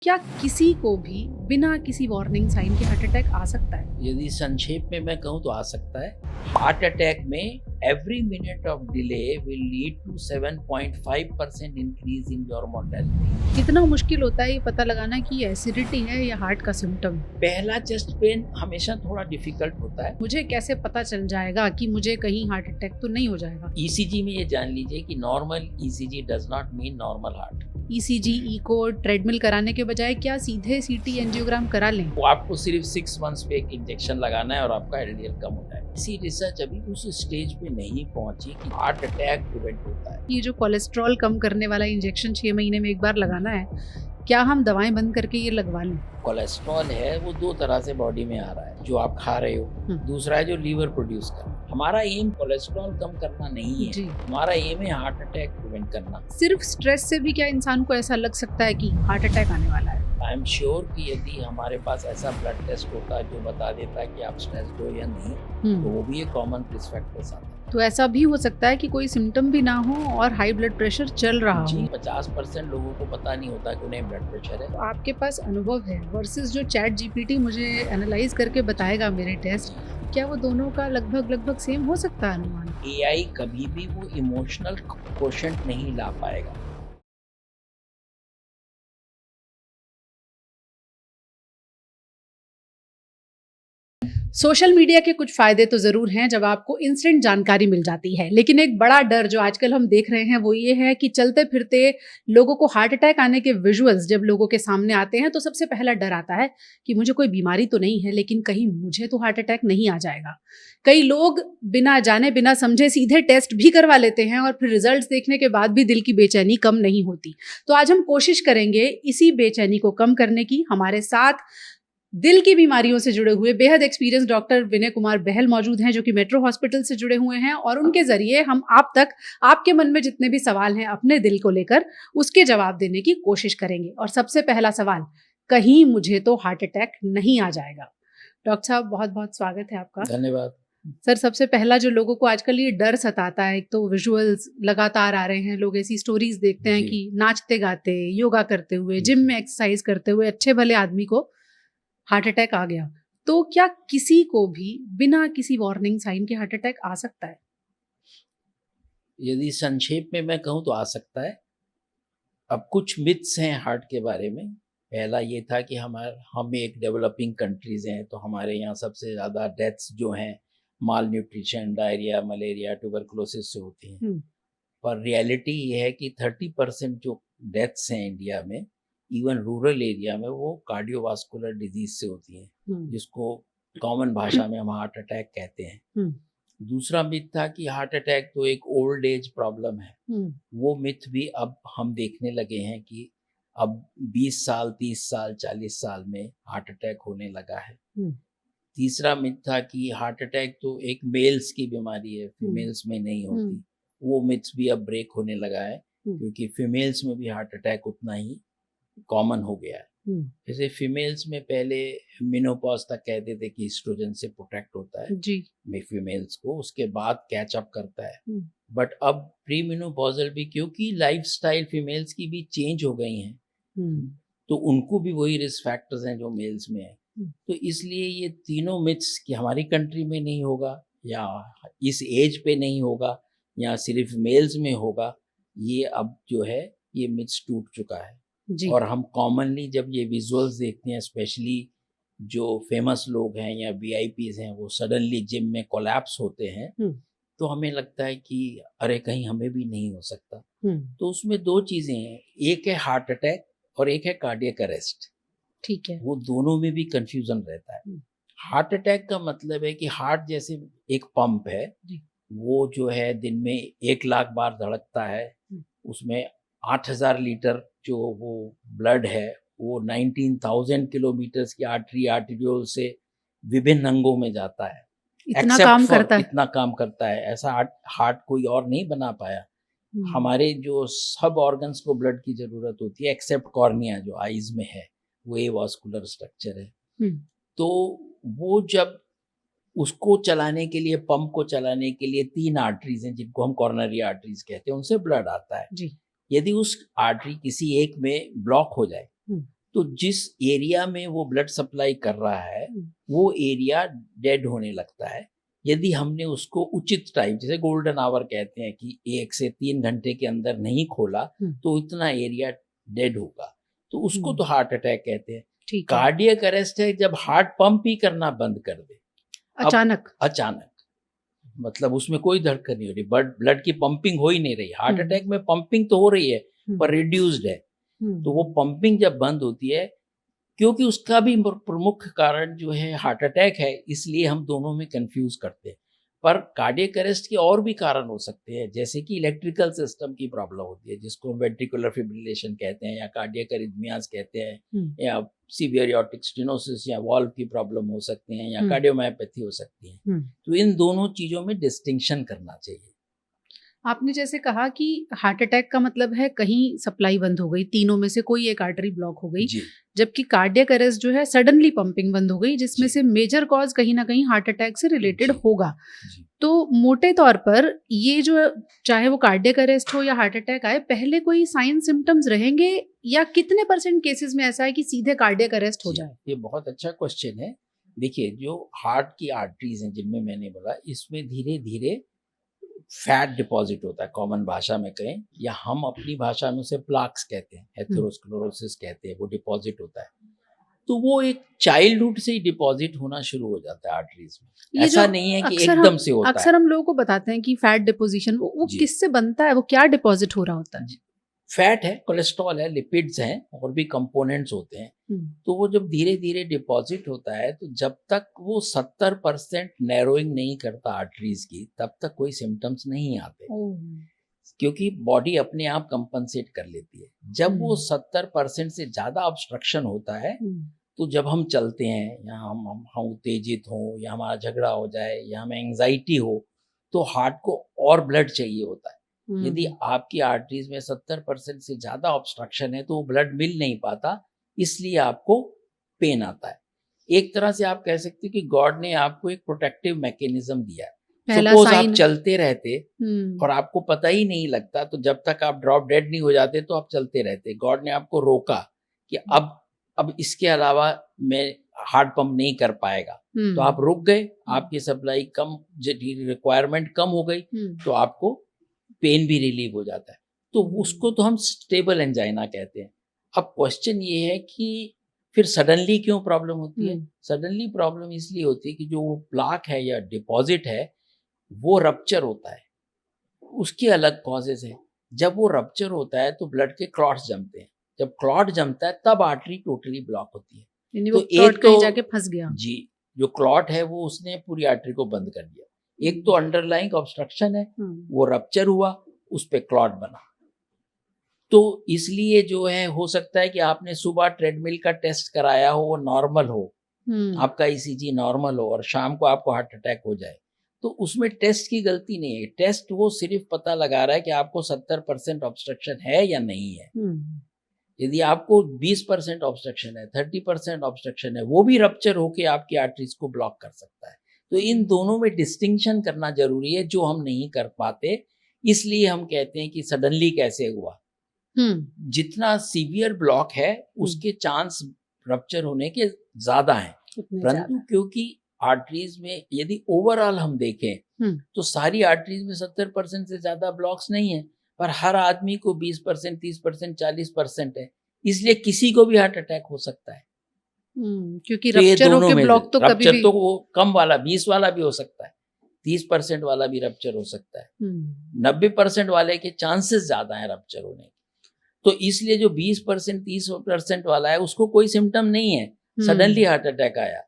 क्या किसी को भी बिना किसी वार्निंग साइन के हार्ट अटैक आ सकता है? यदि संक्षेप में मैं कहूँ तो आ सकता है। हार्ट अटैक में every minute of delay will lead to 7.5% increase in your mortality. कितना मुश्किल होता है ये पता लगाना कि ये एसिडिटी है या हार्ट का सिम्टम है? पहला चेस्ट पेन हमेशा थोड़ा डिफिकल्ट होता है। मुझे कैसे पता चल जाएगा कि मुझे कहीं हार्ट अटैक तो नहीं हो जाएगा? ईसीजी में ये जान लीजिए कि normal ECG does not mean normal heart. ECG, echo, treadmill कराने के बजाय क्या सीधे सीटी एंजियोग्राम करा लें? वो आपको सिर्फ 6 मंथ्स पे एक इंजेक्शन लगाना है और आपका एलडीएल कम होता है। इसी रिसर्च अभी उस स्टेज पे नहीं पहुंची कि हार्ट अटैक प्रिवेंट होता है। ये जो कोलेस्ट्रॉल कम करने वाला इंजेक्शन 6 महीने में एक बार लगाना है, क्या हम दवाएं बंद करके ये लगवा लें? कोलेस्ट्रॉल है वो दो तरह से बॉडी में आ रहा है, जो आप खा रहे हो, दूसरा है जो लीवर प्रोड्यूस कर रहा है। हमारा एम कोलेस्ट्रॉल कम करना नहीं है, हमारा एम है हार्ट अटैक प्रिवेंट करना। सिर्फ स्ट्रेस से भी क्या इंसान को ऐसा लग सकता है कि हार्ट अटैक आने वाला है? आई एम श्योर कि यदि हमारे पास ऐसा ब्लड टेस्ट होता जो बता देता कि आप स्ट्रेस्ड हो या नहीं, तो वो भी एक कॉमन रिस्क फैक्टर्स आता है। तो ऐसा भी हो सकता है कि कोई सिम्टम भी ना हो और हाई ब्लड प्रेशर चल रहा हो। 50% लोगों को पता नहीं होता कि उन्हें ब्लड प्रेशर है। तो आपके पास अनुभव है वर्सेस जो चैट जीपीटी मुझे एनालाइज करके बताएगा मेरे टेस्ट, क्या वो दोनों का लगभग सेम हो सकता है अनुमान? एआई कभी भी वो इमोशनल क्वोशंट नहीं ला पाएगा। सोशल मीडिया के कुछ फायदे तो जरूर हैं जब आपको इंस्टेंट जानकारी मिल जाती है, लेकिन एक बड़ा डर जो आजकल हम देख रहे हैं वो ये है कि चलते फिरते लोगों को हार्ट अटैक आने के विजुअल्स जब लोगों के सामने आते हैं तो सबसे पहला डर आता है कि मुझे कोई बीमारी तो नहीं है, लेकिन कहीं मुझे तो हार्ट अटैक नहीं आ जाएगा। कई लोग बिना जाने बिना समझे सीधे टेस्ट भी करवा लेते हैं और फिर रिजल्ट देखने के बाद भी दिल की बेचैनी कम नहीं होती। तो आज हम कोशिश करेंगे इसी बेचैनी को कम करने की। हमारे साथ दिल की बीमारियों से जुड़े हुए बेहद एक्सपीरियंस डॉक्टर विनय कुमार बहल मौजूद हैं, जो कि मेट्रो हॉस्पिटल से जुड़े हुए हैं, और उनके जरिए हम आप तक आपके मन में जितने भी सवाल हैं अपने दिल को लेकर उसके जवाब देने की कोशिश करेंगे। और सबसे पहला सवाल, कहीं मुझे तो हार्ट अटैक नहीं आ जाएगा? डॉक्टर साहब बहुत बहुत स्वागत है आपका। धन्यवाद सर। सबसे पहला जो लोगों को आजकल ये डर सताता है, एक तो विजुअल्स लगातार आ रहे हैं, लोग ऐसी स्टोरीज देखते हैं कि नाचते गाते, योगा करते हुए, जिम में एक्सरसाइज करते हुए अच्छे भले आदमी को हार्ट अटैक आ गया। तो क्या किसी को भी बिना किसी वार्निंग साइन के हार्ट अटैक आ सकता है? यदि संक्षेप में मैं कहूँ तो आ सकता है। अब कुछ मिथ्स हैं हार्ट के बारे में। पहला ये था कि हम एक डेवलपिंग कंट्रीज हैं, तो हमारे यहाँ सबसे ज़्यादा डेथ्स जो हैं माल न्यूट्रिशन, डायरिया, मलेरिया, ट्यूबरकुलोसिस से होती हैं। पर रियलिटी ये है कि 30% जो डेथ्स हैं इंडिया में, इवन रूरल एरिया में, वो कार्डियोवास्कुलर डिजीज से होती हैं, जिसको कॉमन भाषा में हम हार्ट अटैक कहते हैं। दूसरा मिथ था कि हार्ट अटैक तो एक ओल्ड एज प्रॉब्लम है। वो मिथ भी अब हम देखने लगे हैं कि अब 20 साल, 30 साल, 40 साल में हार्ट अटैक होने लगा है। तीसरा मिथ था कि हार्ट अटैक तो एक मेल्स की बीमारी है, फीमेल्स में नहीं होती। वो मिथ्स भी अब ब्रेक होने लगा है, क्योंकि फीमेल्स में भी हार्ट अटैक उतना ही कॉमन हो गया है। जैसे फीमेल्स में पहले मेनोपॉज तक कहते थे कि एस्ट्रोजन से प्रोटेक्ट होता है जी फीमेल्स को, उसके बाद कैच अप करता है। बट अब प्री मेनोपॉजल भी, क्योंकि लाइफस्टाइल फीमेल्स की भी चेंज हो गई हैं, तो उनको भी वही रिस्क फैक्टर्स हैं जो मेल्स में है। तो इसलिए ये तीनों मिथ्स कि हमारी कंट्री में नहीं होगा, या इस एज पे नहीं होगा, या सिर्फ मेल्स में होगा, ये अब जो है ये मिथ्स टूट चुका है। और हम कॉमनली जब ये विजुअल्स देखते हैं, स्पेशली जो फेमस लोग हैं या वीआईपीज हैं, वो सडनली जिम में कोलैप्स होते हैं, तो हमें लगता है कि अरे कहीं हमें भी नहीं हो सकता। तो उसमें दो चीजें हैं, एक है हार्ट अटैक और एक है कार्डियक अरेस्ट। ठीक है, वो दोनों में भी कंफ्यूजन रहता है। हार्ट अटैक का मतलब है कि हार्ट जैसे एक पंप है, वो जो है दिन में 1 लाख बार धड़कता है, उसमें 8,000 लीटर जो वो ब्लड है, वो 19,000 किलोमीटर की आर्टेरियोल से विभिन्न अंगों में जाता है। इतना काम करता है। ऐसा हार्ट कोई और नहीं बना पाया। हमारे जो सब ऑर्गन्स को ब्लड की जरूरत होती है, एक्सेप्ट कॉर्निया जो आईज में है, वो एवास्कुलर स्ट्रक्चर है। तो वो जब उसको चलाने के लिए, पंप को चलाने के लिए 3 आर्टरीज हैं जिनको हम कॉर्नरी आर्टरीज कहते हैं, उनसे ब्लड आता है जी। यदि उस आर्टरी किसी एक में ब्लॉक हो जाए तो जिस एरिया में वो ब्लड सप्लाई कर रहा है वो एरिया डेड होने लगता है। यदि हमने उसको उचित टाइम, जैसे गोल्डन आवर कहते हैं कि 1 से 3 घंटे के अंदर नहीं खोला तो इतना एरिया डेड होगा, तो उसको तो हार्ट अटैक कहते हैं। ठीक है। कार्डियक अरेस्ट है जब हार्ट पंप ही करना बंद कर दे अचानक, मतलब उसमें कोई धड़कन नहीं हो रही, ब्लड की पंपिंग हो ही नहीं रही। हार्ट अटैक में पंपिंग तो हो रही है पर रिड्यूस्ड है, तो वो पंपिंग जब बंद होती है, क्योंकि उसका भी प्रमुख कारण जो है हार्ट अटैक है, इसलिए हम दोनों में कंफ्यूज करते हैं। पर कार्डियक अरेस्ट के और भी कारण हो सकते हैं, जैसे कि इलेक्ट्रिकल सिस्टम की प्रॉब्लम होती है जिसको वेंट्रिकुलर फिब्रिलेशन कहते हैं या कार्डियक अरिथमियाज कहते हैं, या सीवियर एओर्टिक स्टेनोसिस या वाल्व की प्रॉब्लम हो सकती हैं, या कार्डियोमायोपैथी हो सकती है। तो इन दोनों चीजों में डिस्टिंक्शन करना चाहिए। आपने जैसे कहा कि हार्ट अटैक का मतलब है कहीं सप्लाई बंद हो गई, तीनों में से कोई एक आर्टरी ब्लॉक हो गई, जबकि कार्डियक अरेस्ट जो है सडनली पंपिंग बंद हो गई, जिसमें से मेजर कॉज कहीं ना कहीं हार्ट अटैक से रिलेटेड होगा। तो मोटे तौर पर ये जो, चाहे वो कार्डियक अरेस्ट हो या हार्ट अटैक आए, पहले कोई साइन सिम्टम्स रहेंगे या कितने % केसेस में ऐसा है कि सीधे कार्डियक अरेस्ट हो जाए? ये बहुत अच्छा क्वेश्चन है। देखिए, जो हार्ट की आर्टरीज हैं जिनमें मैंने बोला, इसमें धीरे धीरे फैट डिपॉजिट होता है, कॉमन भाषा में कहें, या हम अपनी भाषा में उसे प्लाक्स कहते हैं, एथेरोस्क्लेरोसिस कहते हैं, वो डिपॉजिट होता है। तो वो एक चाइल्डहुड से ही डिपॉजिट होना शुरू हो जाता है आर्टरीज में, ऐसा नहीं है कि एकदम से होता है। अक्सर हम लोगों को बताते हैं कि फैट डिपोजिशन वो किससे बनता है, वो क्या डिपॉजिट हो रहा होता है? फैट है, कोलेस्ट्रॉल है, लिपिड्स हैं, और भी कंपोनेंट्स होते हैं। तो वो जब धीरे धीरे डिपॉजिट होता है, तो जब तक वो 70% नैरोइंग नहीं करता आर्टरीज की, तब तक कोई सिम्टम्स नहीं आते, क्योंकि बॉडी अपने आप कंपनसेट कर लेती है। जब वो 70% से ज्यादा ऑब्स्ट्रक्शन होता है, तो जब हम चलते हैं या हम उत्तेजित हो, या हमारा झगड़ा हो जाए, या हमें एंजाइटी हो, तो हार्ट को और ब्लड चाहिए होता है। यदि आपकी आर्टरीज में 70% से ज्यादा ऑब्स्ट्रक्शन है, तो वो ब्लड मिल नहीं पाता, इसलिए आपको पेन आता है। एक तरह से आप कह सकते हैं कि गॉड ने आपको एक प्रोटेक्टिव मैकेनिज्म दिया है। सपोज आप चलते रहते और आपको पता ही नहीं लगता, तो जब तक आप ड्रॉप डेड नहीं हो जाते तो आप चलते रहते। गॉड ने आपको रोका कि अब इसके अलावा मैं हार्ट पंप नहीं कर पाएगा, तो आप रुक गए, आपकी सप्लाई कम, रिक्वायरमेंट कम हो गई, तो आपको पेन भी रिलीव हो जाता है। तो उसको तो हम स्टेबल एंजाइना कहते हैं। अब क्वेश्चन ये है कि फिर सडनली क्यों प्रॉब्लम होती है? सडनली प्रॉब्लम इसलिए होती है कि जो वो प्लाक है या डिपॉजिट है, वो रप्चर होता है, उसके अलग कॉजेज है। जब वो रप्चर होता है तो ब्लड के क्लॉट्स जमते हैं, जब क्लॉट जमता है तब आर्टरी टोटली ब्लॉक होती है। तो एक कहीं जाके फंस गया जी, जो क्लॉट है वो उसने पूरी आर्टरी को बंद कर दिया। एक तो अंडरलाइंग ऑब्स्ट्रक्शन है, वो रप्चर हुआ, उस पे क्लॉट बना। तो इसलिए जो है, हो सकता है कि आपने सुबह ट्रेडमिल का टेस्ट कराया हो, वो नॉर्मल हो, आपका ईसीजी नॉर्मल हो, और शाम को आपको हार्ट अटैक हो जाए, तो उसमें टेस्ट की गलती नहीं है। टेस्ट वो सिर्फ पता लगा रहा है कि आपको 70% ऑब्स्ट्रक्शन है या नहीं है। यदि आपको 20% ऑब्स्ट्रक्शन है, 30% ऑब्स्ट्रक्शन है, वो भी रप्चर होके आपकी आर्टरीज को ब्लॉक कर सकता है। तो इन दोनों में डिस्टिंक्शन करना जरूरी है, जो हम नहीं कर पाते। इसलिए हम कहते हैं कि सडनली कैसे हुआ। जितना सीवियर ब्लॉक है, उसके चांस रप्चर होने के ज्यादा हैं, परंतु क्योंकि आर्टरीज में यदि ओवरऑल हम देखें तो सारी आर्टरीज में 70% से ज्यादा ब्लॉक्स नहीं है, पर हर आदमी को 20%, 30%, 40% है, इसलिए किसी को भी हार्ट अटैक हो सकता है। क्योंकि रप्चरों के ब्लॉक तो कभी भी, तो वो कम वाला 20 वाला भी हो सकता है, 30% वाला भी रप्चर हो सकता है, 90% वाले के चांसेस ज्यादा है रप्चर होने के। तो इसलिए जो 20%, 30% वाला है, उसको कोई सिम्टम नहीं है, सडनली हार्ट अटैक आया,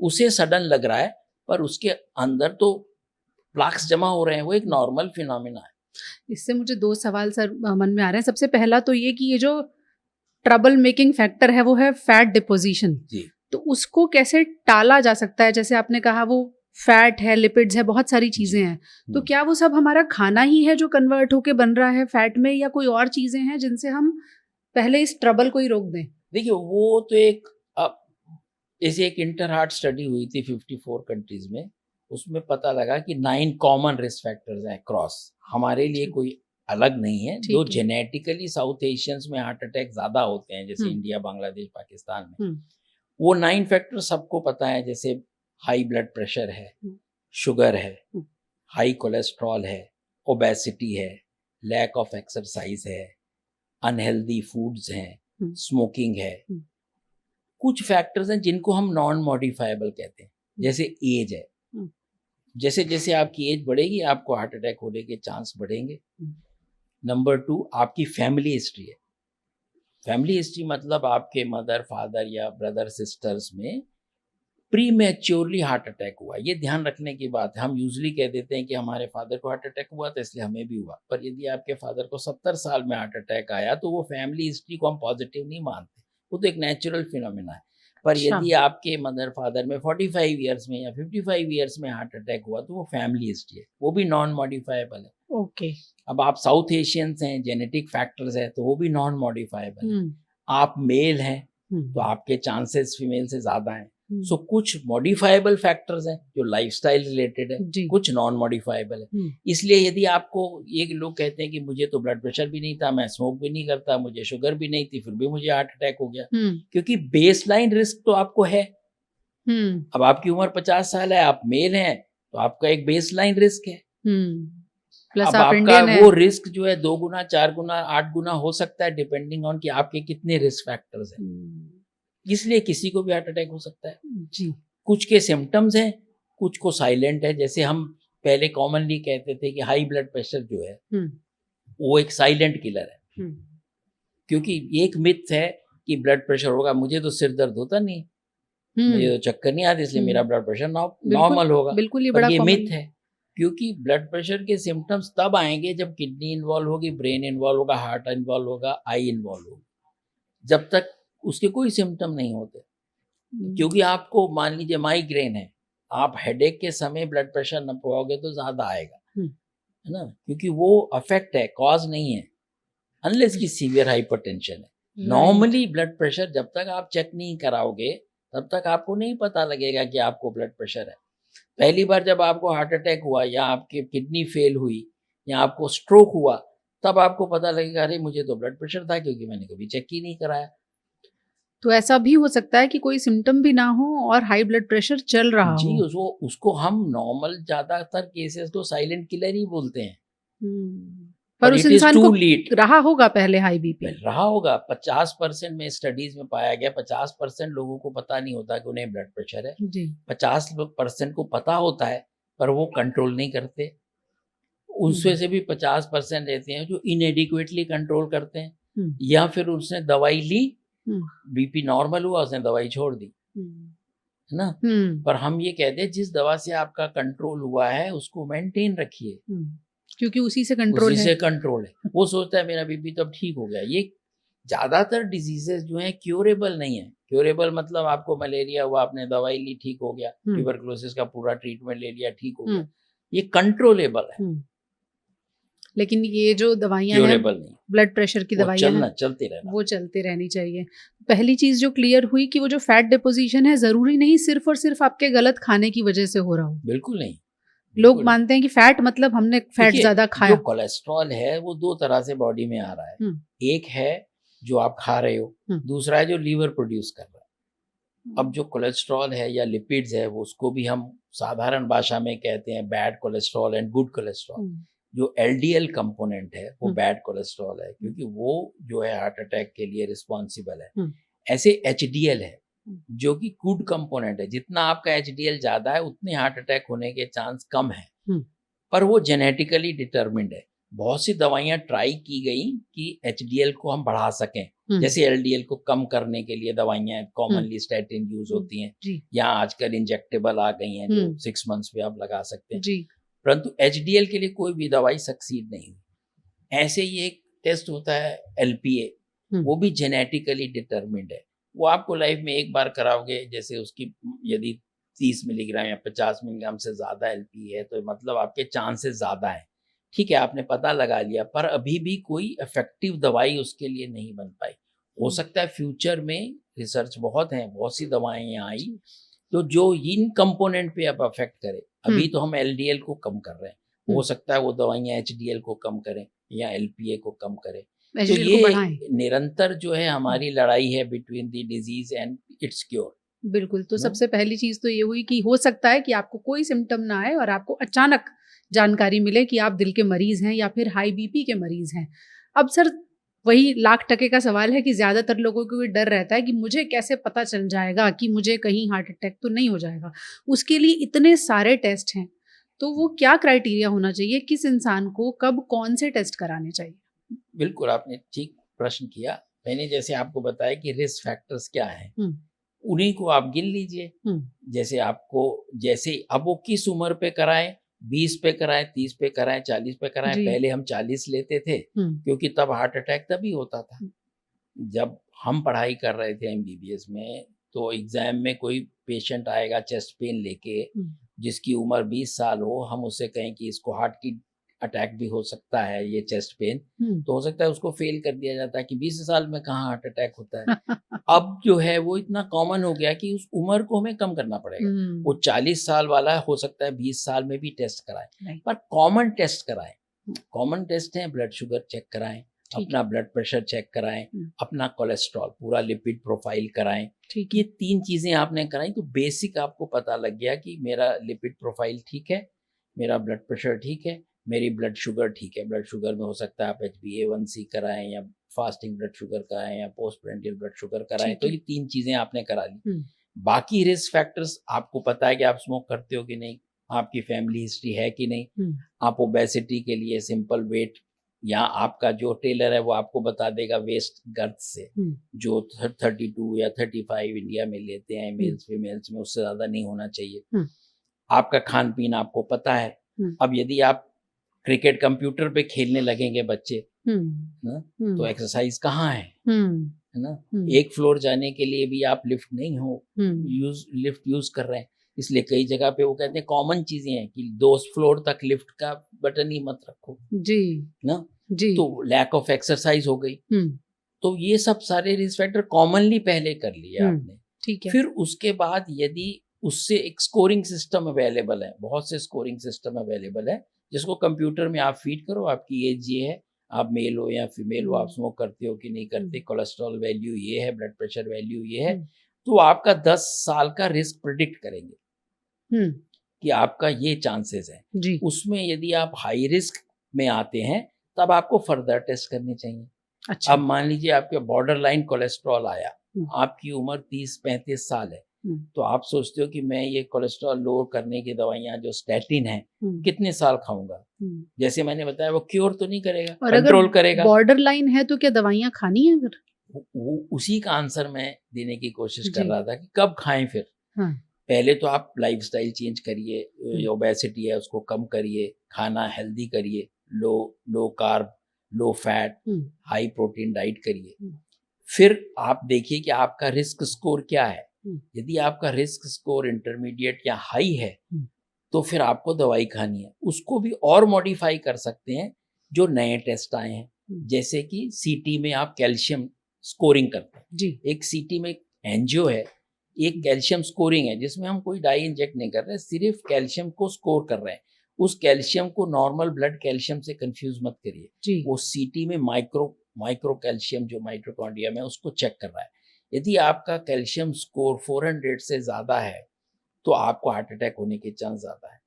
उसे सडन लग रहा है, पर उसके अंदर तो प्लाक्स जमा हो रहे हैं, वो एक नॉर्मल फिनोमेना है। इससे मुझे 2 सवाल सर मन में आ रहे हैं। सबसे पहला तो ये कि ये जो ट्रबल मेकिंग फैक्टर है वो है फैट डिपोजिशन, तो उसको कैसे टाला जा सकता है? जैसे आपने कहा वो फैट है, लिपिड्स है, बहुत सारी चीजें हैं, तो क्या वो सब हमारा खाना ही है जो कन्वर्ट होके बन रहा है फैट में, या कोई और चीजें हैं जिनसे हम पहले इस ट्रबल को ही रोक दें? देखिए, वो तो एक जैसे एक इंटर हार्ट स्टडी हुई थी 54 कंट्रीज में, उसमें पता लगा कि 9 कॉमन रिस्क फैक्टर्स हैं क्रॉस। हमारे लिए कोई अलग नहीं है। ठीक जो है। जेनेटिकली साउथ एशियंस में हार्ट अटैक ज़्यादा होते हैं, जैसे हम्म। इंडिया, बांग्लादेश, पाकिस्तान में, हम्म। वो 9 फैक्टर सबको पता है। जैसे हाई ब्लड प्रेशर है, हम्म। शुगर है, हम्म। हाई कोलेस्ट्रॉल है, ओबेसिटी है, लैक ऑफ एक्सरसाइज है, अनहेल्दी फूड्स हैं, हम्म। स्मोकिंग है। हम्म। कुछ फैक्टर्स हैं जिनको हम नॉन मॉडिफाइबल कहते हैं, जैसे एज है। हम्म। जैसे जैसे आपकी एज बढ़ेगी आपको हार्ट अटैक होने के चांस बढ़ेंगे। हम्म। नंबर 2, आपकी फैमिली हिस्ट्री है। फैमिली हिस्ट्री मतलब आपके मदर, फादर या ब्रदर, सिस्टर्स में प्री मैच्योरली हार्ट अटैक हुआ। ये ध्यान रखने की बात है। हम यूजली कह देते हैं कि हमारे फादर को हार्ट अटैक हुआ तो इसलिए हमें भी हुआ, पर यदि आपके फादर को 70 साल में हार्ट अटैक आया तो वो फैमिली हिस्ट्री को हम पॉजिटिव नहीं मानते, वो तो एक नेचुरल फिनोमिना है। पर अच्छा। यदि आपके मदर फादर में 45 ईयर्स में या 55 ईयर्स में हार्ट अटैक हुआ तो वो फैमिली हिस्ट्री है, वो भी नॉन मॉडिफाइबल है। ओके। अब आप साउथ एशियंस हैं, जेनेटिक फैक्टर्स है, तो वो भी नॉन मॉडिफाइबल है। हम्म। आप मेल हैं तो हम्म। आपके चांसेस फीमेल से ज्यादा हैं। हम्म। सो कुछ मॉडिफाइबल फैक्टर्स हैं जो लाइफस्टाइल रिलेटेड है, जी। कुछ नॉन मॉडिफाइबल है। हम्म। इसलिए यदि आपको, ये लोग कहते हैं कि मुझे तो ब्लड प्रेशर भी नहीं था, मैं स्मोक भी नहीं करता, मुझे शुगर भी नहीं थी, फिर भी मुझे हार्ट अटैक हो गया, हम्म। क्योंकि बेसलाइन रिस्क तो आपको है। हम्म। अब आपकी उम्र 50 साल है, आप मेल हैं, तो आपका एक बेसलाइन रिस्क है। प्लस अब आप आपका इंडियन है। वो रिस्क जो है 2 गुना, 4 गुना, 8 गुना हो सकता है, डिपेंडिंग ऑन कि आपके कितने रिस्क फैक्टर्स हैं। इसलिए किसी को भी हार्ट अटैक हो सकता है। जी। कुछ के सिम्टम्स हैं, कुछ को साइलेंट है। जैसे हम पहले कॉमनली कहते थे कि हाई ब्लड प्रेशर जो है वो एक साइलेंट किलर है, क्योंकि एक मिथ है कि ब्लड प्रेशर होगा, मुझे तो सिर दर्द होता नहीं, मुझे तो चक्कर नहीं आते, इसलिए मेरा ब्लड प्रेशर नॉर्मल होगा। बिल्कुल, ये पर बड़ा ये कॉमन मिथ है, क्योंकि ब्लड प्रेशर के सिम्टम्स तब आएंगे जब किडनी इन्वॉल्व होगी, ब्रेन इन्वॉल्व होगा, हार्ट इन्वॉल्व होगा, आई इन्वॉल्व होगी। जब तक उसके कोई सिम्टम नहीं होते, क्योंकि आपको मान लीजिए माइग्रेन है, आप हेडेक के समय ब्लड प्रेशर न पाओगे तो ज्यादा आएगा, है ना, क्योंकि वो अफेक्ट है, कॉज नहीं है, अनलेस की सीवियर हाइपरटेंशन है। नॉर्मली ब्लड प्रेशर जब तक आप चेक नहीं कराओगे तब तक आपको नहीं पता लगेगा कि आपको ब्लड प्रेशर है। पहली बार जब आपको हार्ट अटैक हुआ या आपकी किडनी फेल हुई या आपको स्ट्रोक हुआ, तब आपको पता लगेगा अरे मुझे तो ब्लड प्रेशर था, क्योंकि मैंने कभी चेक ही नहीं कराया। तो ऐसा भी हो सकता है कि कोई सिम्टम भी ना हो और हाई ब्लड प्रेशर चल रहा जी, हो। उसको हम नॉर्मल ज्यादातर केसेस को साइलेंट किलर ही बोलते हैं। पर उस इट इज इंसान टू को लेट। रहा होगा पहले हाई बीपी। रहा होगा, 50% में स्टडीज में पाया गया, 50% लोगों को पता नहीं होता कि उन्हें ब्लड प्रेशर है। जी। 50% को पता होता है पर वो कंट्रोल नहीं करते। उसमें से भी 50% रहते हैं जो इनएडिक्वेटली कंट्रोल करते हैं, या फिर उसने दवाई ली, बीपी नॉर्मल हुआ, उसने दवाई छोड़ दी, है ना। पर हम ये कहते हैं जिस दवा से आपका कंट्रोल हुआ है उसको मेंटेन रखिए, क्योंकि उसी से कंट्रोल उसी से कंट्रोल है। वो सोचता है मेरा बीपी तो अब ठीक हो गया। ये ज्यादातर डिजीजेस जो हैं क्योरेबल नहीं है। क्योरेबल मतलब आपको मलेरिया हुआ, आपने दवाई ली, ठीक हो गया, ट्यूबरकुलोसिस का पूरा ट्रीटमेंट ले लिया, ठीक हो गया, ये कंट्रोलेबल है। लेकिन ये जो दवाइयां हैं, ब्लड प्रेशर की दवाइयां हैं, चलते रहना, वो चलते रहनी चाहिए। पहली चीज जो क्लियर हुई कि वो जो फैट डिपोजिशन है जरूरी नहीं सिर्फ और सिर्फ आपके गलत खाने की वजह से हो रहा हो। बिल्कुल नहीं। लोग मानते हैं कि फैट मतलब हमने फैट ज्यादा खाया। जो कोलेस्ट्रॉल है वो 2 तरह से बॉडी में आ रहा है। एक है जो आप खा रहे हो, दूसरा है जो लीवर प्रोड्यूस कर रहा है। अब जो कोलेस्ट्रॉल है या लिपिड्स है, वो उसको भी हम साधारण भाषा में कहते हैं bad cholesterol and good cholesterol. जो एलडीएल कंपोनेंट है वो बैड कोलेस्ट्रॉल है, क्योंकि वो जो है हार्ट अटैक के लिए रिस्पॉन्सिबल है। ऐसे एचडीएल है जो कि गुड कंपोनेंट है। जितना आपका एचडीएल ज्यादा है उतने हार्ट अटैक होने के चांस कम है, पर वो जेनेटिकली डिटरमिन्ड है। बहुत सी दवाइयां ट्राई की गई कि एचडीएल को हम बढ़ा सकें, जैसे एलडीएल को कम करने के लिए दवाइयां कॉमनली स्टैटिन यूज होती हैं, या आजकल इंजेक्टेबल आ गई हैं जो 6 मंथ्स में आप लगा सकते हैं, परंतु एचडीएल के लिए कोई भी दवाई सक्सीड नहीं हुई। ऐसे ही एक टेस्ट होता है एलपीए, वो भी जेनेटिकली डिटरमिन्ड है। वो आपको लाइफ में एक बार कराओगे, जैसे उसकी यदि 30 मिलीग्राम या 50 मिलीग्राम से ज्यादा एलपीए है तो मतलब आपके चांसेस ज्यादा है। ठीक है, आपने पता लगा लिया, पर अभी भी कोई इफेक्टिव दवाई उसके लिए नहीं बन पाई। हो सकता है फ्यूचर में, रिसर्च बहुत है, बहुत सी दवाएं यहाँ आई तो जो इन कंपोनेंट पे अब अफेक्ट करे। अभी तो हम एलडीएल को कम कर रहे हैं, हो सकता है वो दवाइयां एचडीएल को कम करें, या एलपीए को कम करे। तो HDL को ये बढ़ाएं। निरंतर जो है हमारी लड़ाई है between the disease and it's cure. बिल्कुल, तो ना सबसे पहली चीज़ तो ये हुई कि हो सकता है कि आपको कोई सिम्पटम ना आए और आपको अचानक जानकारी मिले कि आप दिल के मरीज़ हैं या फिर हाई बीपी के मरीज़ हैं। अब सर वही लाख टके का सवाल है कि ज़्यादातर लोगों को ये डर रहता है कि मुझे कैसे पता चल जाएगा कि मुझे कहीं हार्ट अटैक तो नहीं हो जाएगा। उसके लिए इतने सारे टेस्ट हैं, तो वो क्या क्राइटेरिया होना चाहिए? किस इंसान को कब कौन से टेस्ट कराने चाहिए? बिल्कुल आपने ठीक प्रश्न किया। मैंने जैसे आपको बताया कि रिस्क फैक्टर्स क्या हैं, हुँ, उन्हीं को आप गिन लीजिए। हुँ, जैसे आपको जैसे अब वो किस उम्र पे कराएं, 20 पे कराएं, 30 पे कराएं, 40 पे कराएं। जी, पहले हम 40 लेते थे हुँ, क्योंकि तब हार्ट अटैक तभी होता था। हुँ, जब हम पढ़ाई कर रहे थे एमबीबीएस में, तो एग्जाम में कोई पेशेंट आएगा चेस्ट पेन लेके, हुँ, जिसकी उम्र 20 साल हो, हम उससे कहें कि इसको हार्ट की अटैक भी हो सकता है, ये चेस्ट पेन, हुँ। तो हो सकता है उसको फेल कर दिया जाता है कि 20 साल में कहाँ हार्ट अटैक होता है। अब जो है वो इतना कॉमन हो गया कि उस उम्र को हमें कम करना पड़ेगा। वो हुँ, 40 साल वाला हो सकता है 20 साल में भी टेस्ट कराए, राइट, पर कॉमन टेस्ट कराएं। हुँ, कॉमन टेस्ट हैं, ब्लड शुगर चेक कराएं, ठीक अपना है, ब्लड प्रेशर चेक कराएं, हुँ, अपना कोलेस्ट्रॉल पूरा लिपिड प्रोफाइल कराएं। ठीक ये है, 3 चीज़ें आपने कराई तो बेसिक आपको पता लग गया कि मेरा लिपिड प्रोफाइल ठीक है, मेरा ब्लड प्रेशर ठीक है, मेरी ब्लड शुगर ठीक है। ब्लड शुगर में हो सकता है आप HbA1c कराएं या फास्टिंग ब्लड शुगर कराएं या पोस्ट प्रेंडियल ब्लड शुगर कराएं। ठीक तो है, ये 3 चीज़ें आपने करा ली। हुँ, बाकी रिस्क फैक्टर्स आपको पता है कि आप स्मोक करते हो कि नहीं, आपकी फैमिली हिस्ट्री है कि नहीं, हुँ, आप ओबेसिटी के लिए सिंपल वेट, या आपका जो टेलर है वो आपको बता देगा वेस्ट गर्थ से, हुँ, जो 32 या 35 इंडिया में लेते हैं हुँ, मेल्स फीमेल्स में, उससे ज़्यादा नहीं होना चाहिए। हुँ, आपका खान पीन आपको पता है। हुँ, अब यदि आप क्रिकेट कंप्यूटर पे खेलने लगेंगे बच्चे, हुँ, ना, तो हुँ, एक्सरसाइज कहाँ हुँ, है ना? हुँ, एक फ्लोर जाने के लिए भी आप लिफ्ट नहीं हो हुँ, लिफ्ट यूज़ कर रहे हैं। इसलिए कई जगह पे वो कहते हैं कॉमन चीज़ें हैं कि 2 फ्लोर तक लिफ्ट का बटन ही मत रखो, जी, ना? जी, तो लैक ऑफ एक्सरसाइज हो गई। हुँ, तो ये सब सारे रिस्क फैक्टर कॉमनली पहले कर लिए हुँ, आपने। ठीक है, फिर उसके बाद यदि उससे एक स्कोरिंग सिस्टम अवेलेबल है, बहुत से स्कोरिंग सिस्टम अवेलेबल है, जिसको कंप्यूटर में आप फीड करो, आपकी एज ये है, आप मेल हो या फीमेल हो, आप हुँ, स्मोक करते हो कि नहीं करते, हुँ, कोलेस्ट्रॉल वैल्यू ये है, ब्लड प्रेशर वैल्यू ये है, हुँ, तो आपका 10 साल का रिस्क प्रिडिक्ट करेंगे हुँ, कि आपका ये चांसेस है। जी, उसमें यदि आप हाई रिस्क में आते हैं, तब आपको फर्दर टेस्ट करने चाहिए। अच्छा, अब मान लीजिए आपके बॉर्डर लाइन कोलेस्ट्रॉल आया, हुँ, आपकी उम्र 30-35 साल है, हुँ, तो आप सोचते हो कि मैं ये कोलेस्ट्रॉल लो करने की दवाइयाँ जो स्टैटिन है, हुँ, कितने साल खाऊँगा? हुँ, जैसे मैंने बताया वो क्योर तो नहीं करेगा, और अगर कंट्रोल करेगा। बॉर्डर लाइन है तो क्या दवाइयाँ खानी है फिर? वो उसी का आंसर मैं देने की कोशिश कर जी, रहा था कि कब खाएँ फिर? हाँ, पहले तो आप लाइफ़स्टाइल चेंज करिए, हुँ, ओबेसिटी है उसको कम करिए, खाना हेल्दी करिए, लो लो कार्ब, लो फैट, हुँ, हाई प्रोटीन डाइट करिए। हुँ, फिर आप देखिए कि आपका रिस्क स्कोर क्या है। हुँ, यदि आपका रिस्क स्कोर इंटरमीडिएट या हाई है, हुँ, तो फिर आपको दवाई खानी है। उसको भी और मॉडिफ़ाई कर सकते हैं, जो नए टेस्ट आए हैं। हुँ, जैसे कि सीटी में आप कैल्शियम स्कोरिंग करते हैं। जी, एक सीटी में एंजियो है, एक हुँ, कैल्शियम स्कोरिंग है, जिसमें हम कोई डाई इंजेक्ट नहीं कर रहे, सिर्फ़ कैल्शियम को स्कोर कर रहे हैं। उस कैल्शियम को नॉर्मल ब्लड कैल्शियम से कन्फ्यूज़ मत करिए। जी, वो सीटी में माइक्रो माइक्रो कैल्शियम जो माइटोकॉन्ड्रिया में है, उसको चेक कर रहा है। यदि आपका कैल्शियम स्कोर 400 से ज़्यादा है, तो आपको हार्ट अटैक होने के चांस ज़्यादा है।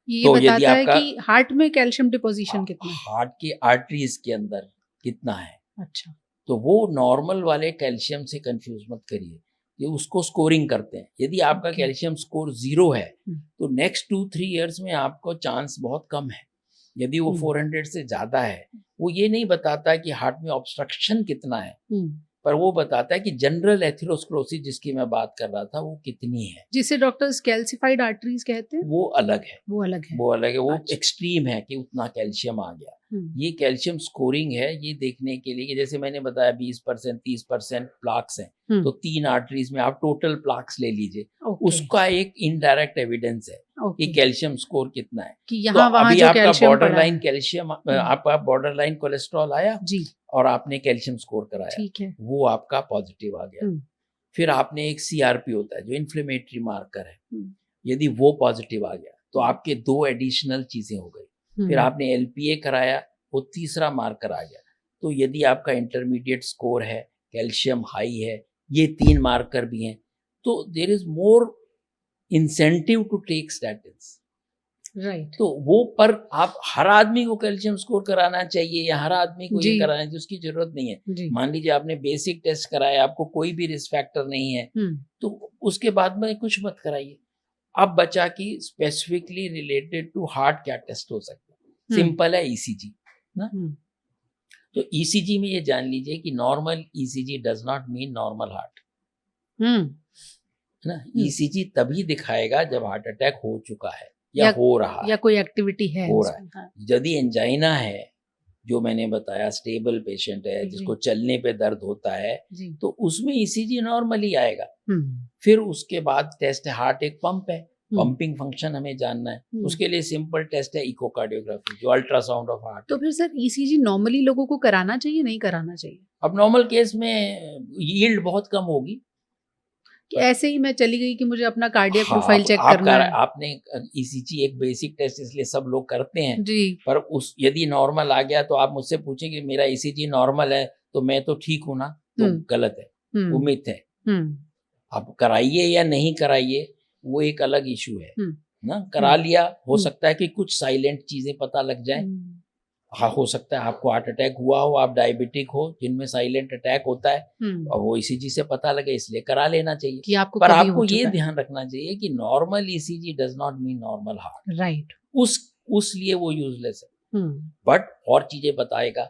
ये तो यदि बताता है आपका कि हार्ट में कैल्शियम डिपोज़िशन कितना है? हार्ट की आर्टरीज़ के अंदर कितना है, अच्छा, तो वो नॉर्मल वाले कैल्शियम से कन्फ्यूज़ मत करिए, ये उसको स्कोरिंग करते हैं। यदि आपका ओके, कैल्शियम स्कोर 0 है, हुँ, तो नेक्स्ट 2-3 इयर्स में आपको चांस बहुत कम है। यदि वो हुँ, 400 से ज़्यादा है, वो ये नहीं बताता कि हार्ट में ऑब्स्ट्रक्शन कितना है, हुँ, पर वो बताता है कि जनरल एथेरोस्क्लेरोसिस जिसकी मैं बात कर रहा था, वो कितनी है, जिसे डॉक्टर्स कैल्सिफाइड आर्टरीज़ कहते हैं, वो अलग है। वो अलग है। वो अलग है, वो अच्छा, एक्सट्रीम है कि उतना कैल्शियम आ गया। हुँ, ये कैल्शियम स्कोरिंग है, ये देखने के लिए कि जैसे मैंने बताया 20% 30% प्लाक्स हैं, हुँ, तो 3 आर्टरीज़ में आप टोटल प्लाक्स ले लीजिए। ओके, उसका एक इनडायरेक्ट एविडेंस है कि ओके, कैल्शियम स्कोर कितना है। कि तो यहाँ-वहाँ अभी जो आपका कैल्शियम बॉर्डर पड़ा लाइन है। कैल्शियम हुँ, आपका बॉर्डर लाइन कोलेस्ट्रॉल आया जी, और आपने कैल्शियम स्कोर कराया, ठीक है। वो आपका पॉजिटिव आ गया। हुँ, फिर आपने एक सीआरपी होता है जो इन्फ्लेमेटरी मार्कर है, हुँ, यदि वो पॉजिटिव आ गया, तो हुँ, आपके 2 एडिशनल चीज़ें हो गई। फिर हुँ, आपने एलपीए कराया, वो तीसरा मार्कर आ गया। तो यदि आपका इंटरमीडिएट स्कोर है, कैल्शियम हाई है, ये 3 मार्कर भी हैं, तो there is more incentive to take statins. Right. तो वो पर आप हर आदमी को कैल्शियम स्कोर कराना चाहिए या हर आदमी को ये जी। कराना चाहिए, उसकी जरूरत नहीं है। जी। मान लीजिए आपने बेसिक टेस्ट कराया, आपको कोई भी रिस्क फैक्टर नहीं है, तो उसके बाद में कुछ मत कराइए। अब बचा कि स्पेसिफिकली रिलेटेड टू हार्ट क्या टेस्ट हो सकता है। सिंपल है, ईसीजी ना। तो ईसीजी में ये जान लीजिए कि normal ECG does not mean normal heart, है ना। ईसीजी तभी दिखाएगा जब हार्ट अटैक हो चुका है या हो रहा है या कोई एक्टिविटी है, हो रहा है। हाँ। यदि एंजाइना है, जो मैंने बताया स्टेबल पेशेंट है, जिसको चलने पे दर्द होता है, तो उसमें ईसीजी नॉर्मली आएगा। फिर उसके बाद टेस्ट है, हार्ट एक पंप है, पंपिंग फंक्शन हमें जानना है। उसके लिए सिंपल टेस्ट है इकोकार्डियोग्राफी, जो अल्ट्रासाउंड ऑफ हार्ट। तो फिर सर ईसीजी नॉर्मली लोगों को कराना चाहिए, नहीं कराना चाहिए? अब नॉर्मल केस में यील्ड बहुत कम होगी कि ऐसे ही मैं चली गई कि मुझे अपना कार्डियक हाँ, प्रोफाइल चेक करना है। आपने ईसीजी एक बेसिक टेस्ट इसलिए सब लोग करते हैं जी। पर उस यदि नॉर्मल आ गया तो आप मुझसे पूछें कि मेरा ईसीजी नॉर्मल है तो मैं तो ठीक हूं ना, तो गलत है, वो मिथ है। आप कराइए या नहीं कराइए वो एक अलग इशू है ना। करा लिया, हो सकता है कि कुछ साइलेंट चीजें पता लग जाए। हाँ, हो सकता है आपको हार्ट अटैक हुआ हो, आप डायबिटिक हो जिनमें साइलेंट अटैक होता है, और वो ईसीजी से पता लगे, इसलिए करा लेना चाहिए कि आपको पर कभी आपको हो ये चुका है। ध्यान रखना चाहिए कि normal ECG does not mean normal heart. Right. उस लिए वो यूजलेस है। बट और चीजें बताएगा।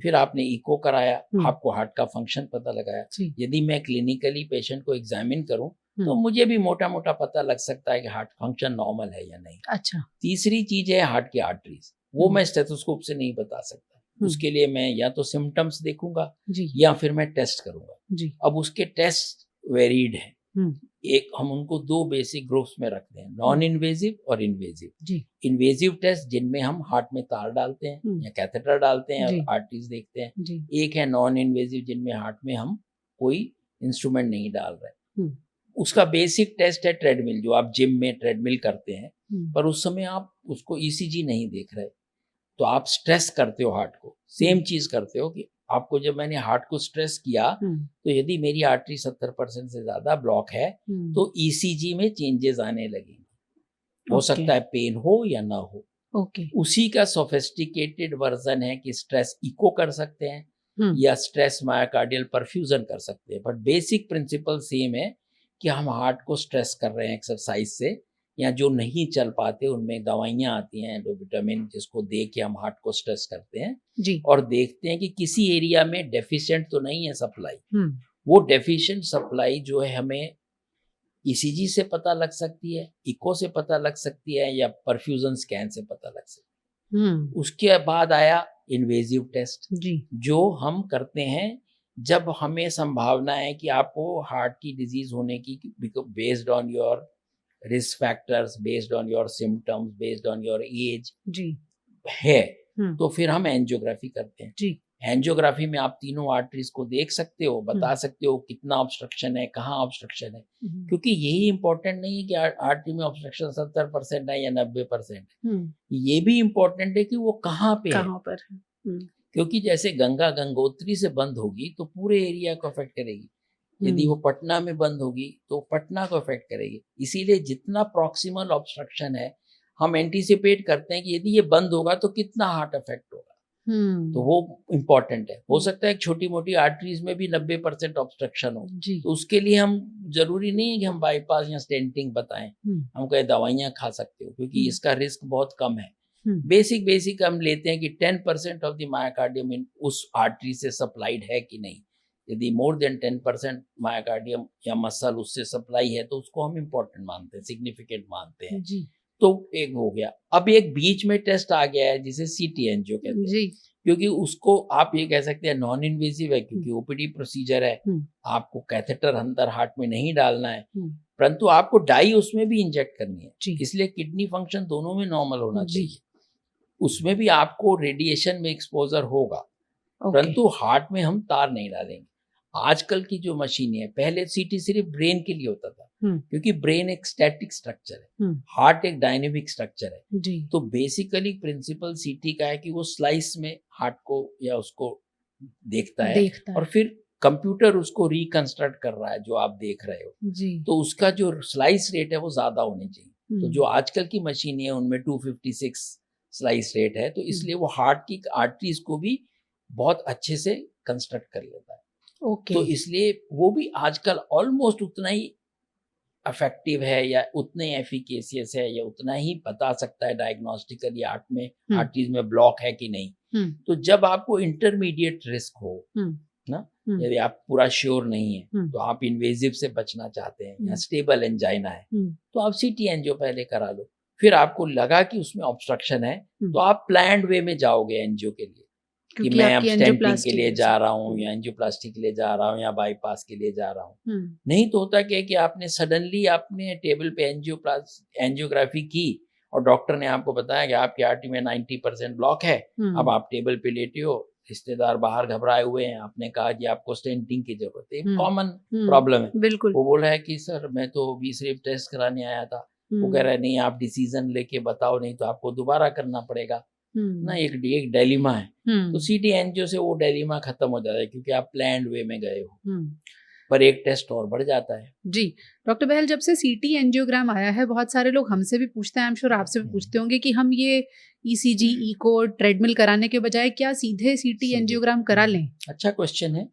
फिर आपने इको कराया, आपको हार्ट का फंक्शन पता लगाया। यदि मैं क्लिनिकली पेशेंट को एग्जामिन करूं तो मुझे भी मोटा मोटा पता लग सकता है कि हार्ट फंक्शन नॉर्मल है या नहीं। अच्छा। तीसरी चीज है हार्ट की आर्टरीज, वो मैं स्टेथोस्कोप से नहीं बता सकता। उसके लिए मैं या तो सिम्टम्स देखूंगा या फिर मैं टेस्ट करूंगा। अब उसके टेस्ट वेरीड हैं। एक हम उनको 2 बेसिक ग्रुप्स में रखते हैं, नॉन इन्वेजिव और इन्वेजिव। इन्वेजिव टेस्ट जिनमें हम हार्ट में तार डालते हैं या कैथेटर डालते हैं और आर्टरीज देखते हैं। एक है नॉन इन्वेजिव जिनमें हार्ट में हम कोई इंस्ट्रूमेंट नहीं डाल रहे। उसका बेसिक टेस्ट है ट्रेडमिल, जो आप जिम में ट्रेडमिल करते हैं, पर उस समय आप उसको ईसीजी नहीं देख रहे, तो आप स्ट्रेस करते हो हार्ट को। सेम चीज करते हो कि आपको जब मैंने हार्ट को स्ट्रेस किया तो यदि मेरी आर्टरी 70% से ज्यादा ब्लॉक है तो ईसीजी में चेंजेस आने लगेंगे। हो सकता है पेन हो या ना हो। उसी का सोफिस्टिकेटेड वर्जन है कि स्ट्रेस इको कर सकते हैं या स्ट्रेस मायोकार्डियल परफ्यूजन कर सकते हैं, बट बेसिक प्रिंसिपल सेम है कि हम हार्ट को स्ट्रेस कर रहे हैं एक्सरसाइज से, या जो नहीं चल पाते उनमें दवाइयां आती हैं डोपिटामिन, जिसको दे के हम हार्ट को स्ट्रेस करते हैं और देखते हैं कि किसी एरिया में डेफिशिएंट तो नहीं है सप्लाई। वो डेफिशिएंट सप्लाई जो है हमें ईसीजी से पता लग सकती है, इको से पता लग सकती है या परफ्यूजन स्कैन से पता लग सकती है। उसके बाद आया इन्वेजिव टेस्ट, जो हम करते हैं जब हमें संभावना है कि आपको हार्ट की डिजीज होने की, based on your risk factors, based on your symptoms, based on your age है, तो फिर हम एंजियोग्राफी करते हैं। एंजियोग्राफी में आप तीनों आर्टरीज को देख सकते हो, बता सकते हो कितना ऑब्स्ट्रक्शन है, कहाँ ऑब्स्ट्रक्शन है, क्योंकि यही इंपॉर्टेंट नहीं है कि आर्टरी में ऑब्स्ट्रक्शन 70% है या 90% है। ये भी इंपॉर्टेंट है कि वो कहाँ पे है। क्योंकि जैसे गंगा गंगोत्री से बंद होगी तो पूरे एरिया को अफेक्ट करेगी, यदि वो पटना में बंद होगी तो पटना को अफेक्ट करेगी। इसीलिए जितना प्रॉक्सिमल ऑब्स्ट्रक्शन है हम एंटीसिपेट करते हैं कि यदि ये बंद होगा तो कितना हार्ट अफेक्ट होगा, तो वो इम्पोर्टेंट है। हो सकता है छोटी मोटी आर्टरीज में भी 90% ऑब्स्ट्रक्शन हो, तो उसके लिए हम जरूरी नहीं है कि हम बाईपास या स्टेंटिंग बताएं, हम कहे दवाइयां खा सकते हो, क्योंकि इसका रिस्क बहुत कम है। बेसिक हम लेते हैं कि 10% ऑफ द मायोकार्डियम उस आर्टरी से सप्लाइड है कि नहीं। यदि मोर देन 10% मायोकार्डियम या मसल उससे सप्लाई है तो उसको हम इम्पोर्टेंट मानते हैं, सिग्निफिकेंट मानते हैं। तो एक हो गया। अब एक बीच में टेस्ट आ गया है जिसे सीटी एंजियो कहते हैं, क्योंकि उसको आप ये कह सकते हैं नॉन इन्वेजिव है, क्योंकि ओपीडी प्रोसीजर है, आपको कैथेटर अंदर हार्ट में नहीं डालना है, परंतु आपको डाई उसमें भी इंजेक्ट करनी है, इसलिए किडनी फंक्शन दोनों में नॉर्मल होना चाहिए। उसमें भी आपको रेडिएशन में एक्सपोजर होगा, परंतु हार्ट में हम तार नहीं डालेंगे। आजकल की जो मशीनें है, पहले सीटी सिर्फ ब्रेन के लिए होता था, क्योंकि ब्रेन एक स्टैटिक स्ट्रक्चर है, हार्ट एक डायनेमिक स्ट्रक्चर है। जी। तो बेसिकली प्रिंसिपल सीटी का है कि वो स्लाइस में हार्ट को या उसको देखता है और फिर कंप्यूटर उसको रिकंस्ट्रक्ट कर रहा है जो आप देख रहे हो। जी। तो उसका जो स्लाइस रेट है वो ज्यादा होनी चाहिए। तो जो आजकल की मशीन है उनमें 256 स्लाइस रेट है, तो इसलिए वो हार्ट की आर्टरीज को भी बहुत अच्छे से कंस्ट्रक्ट कर लेता है। ओके। तो इसलिए वो भी आजकल ऑलमोस्ट उतना ही इफेक्टिव है या उतने एफिकेशियस है या उतना ही बता सकता है डायग्नोस्टिकली हार्ट में आर्टरीज में ब्लॉक है कि नहीं। तो जब आपको इंटरमीडिएट रिस्क हो ना, यदि आप पूरा श्योर नहीं है तो आप इन्वेजिव से बचना चाहते हैं या स्टेबल एंजाइना है तो आप सीटी एंजियो पहले करा लो। फिर आपको लगा कि उसमें ऑब्स्ट्रक्शन है तो आप प्लान्ड वे में जाओगे एंजियो के लिए कि मैं अब स्टेंटिंग के लिए जा रहा हूँ या एंजियोप्लास्टी के लिए जा रहा हूँ या बाईपास के लिए जा रहा हूँ। नहीं तो होता क्या कि आपने सडनली आपने टेबल पे एंजियोग्राफी की और डॉक्टर ने आपको बताया कि आपकी आर्टरी में 90% ब्लॉक है। अब आप टेबल पे लेटे हो, रिश्तेदार बाहर घबराए हुए हैं, आपने कहा कि आपको स्टेंटिंग की जरूरत है, कॉमन प्रॉब्लम है। बिल्कुल। वो बोल रहा है कि सर मैं तो अभी सिर्फ टेस्ट कराने आया था। वो कह रहा है नहीं आप डिसीजन लेके बताओ, नहीं तो आपको दोबारा करना पड़ेगा ना। एक डेलिमा है। तो सीटी एंजियो से वो डेलिमा खत्म हो जाता है क्योंकि आप प्लान्ड वे में गए हो, पर एक टेस्ट और बढ़ जाता है। जी डॉक्टर बहल, जब से सीटी एंजियोग्राम आया है बहुत सारे लोग हमसे भी पूछते हैं, आई एम श्योर आपसे भी पूछते होंगे कि हम ये ईसीजी, इको, ट्रेडमिल कराने के बजाय क्या सीधे सीटी एंजियोग्राम करा लें? अच्छा क्वेश्चन है।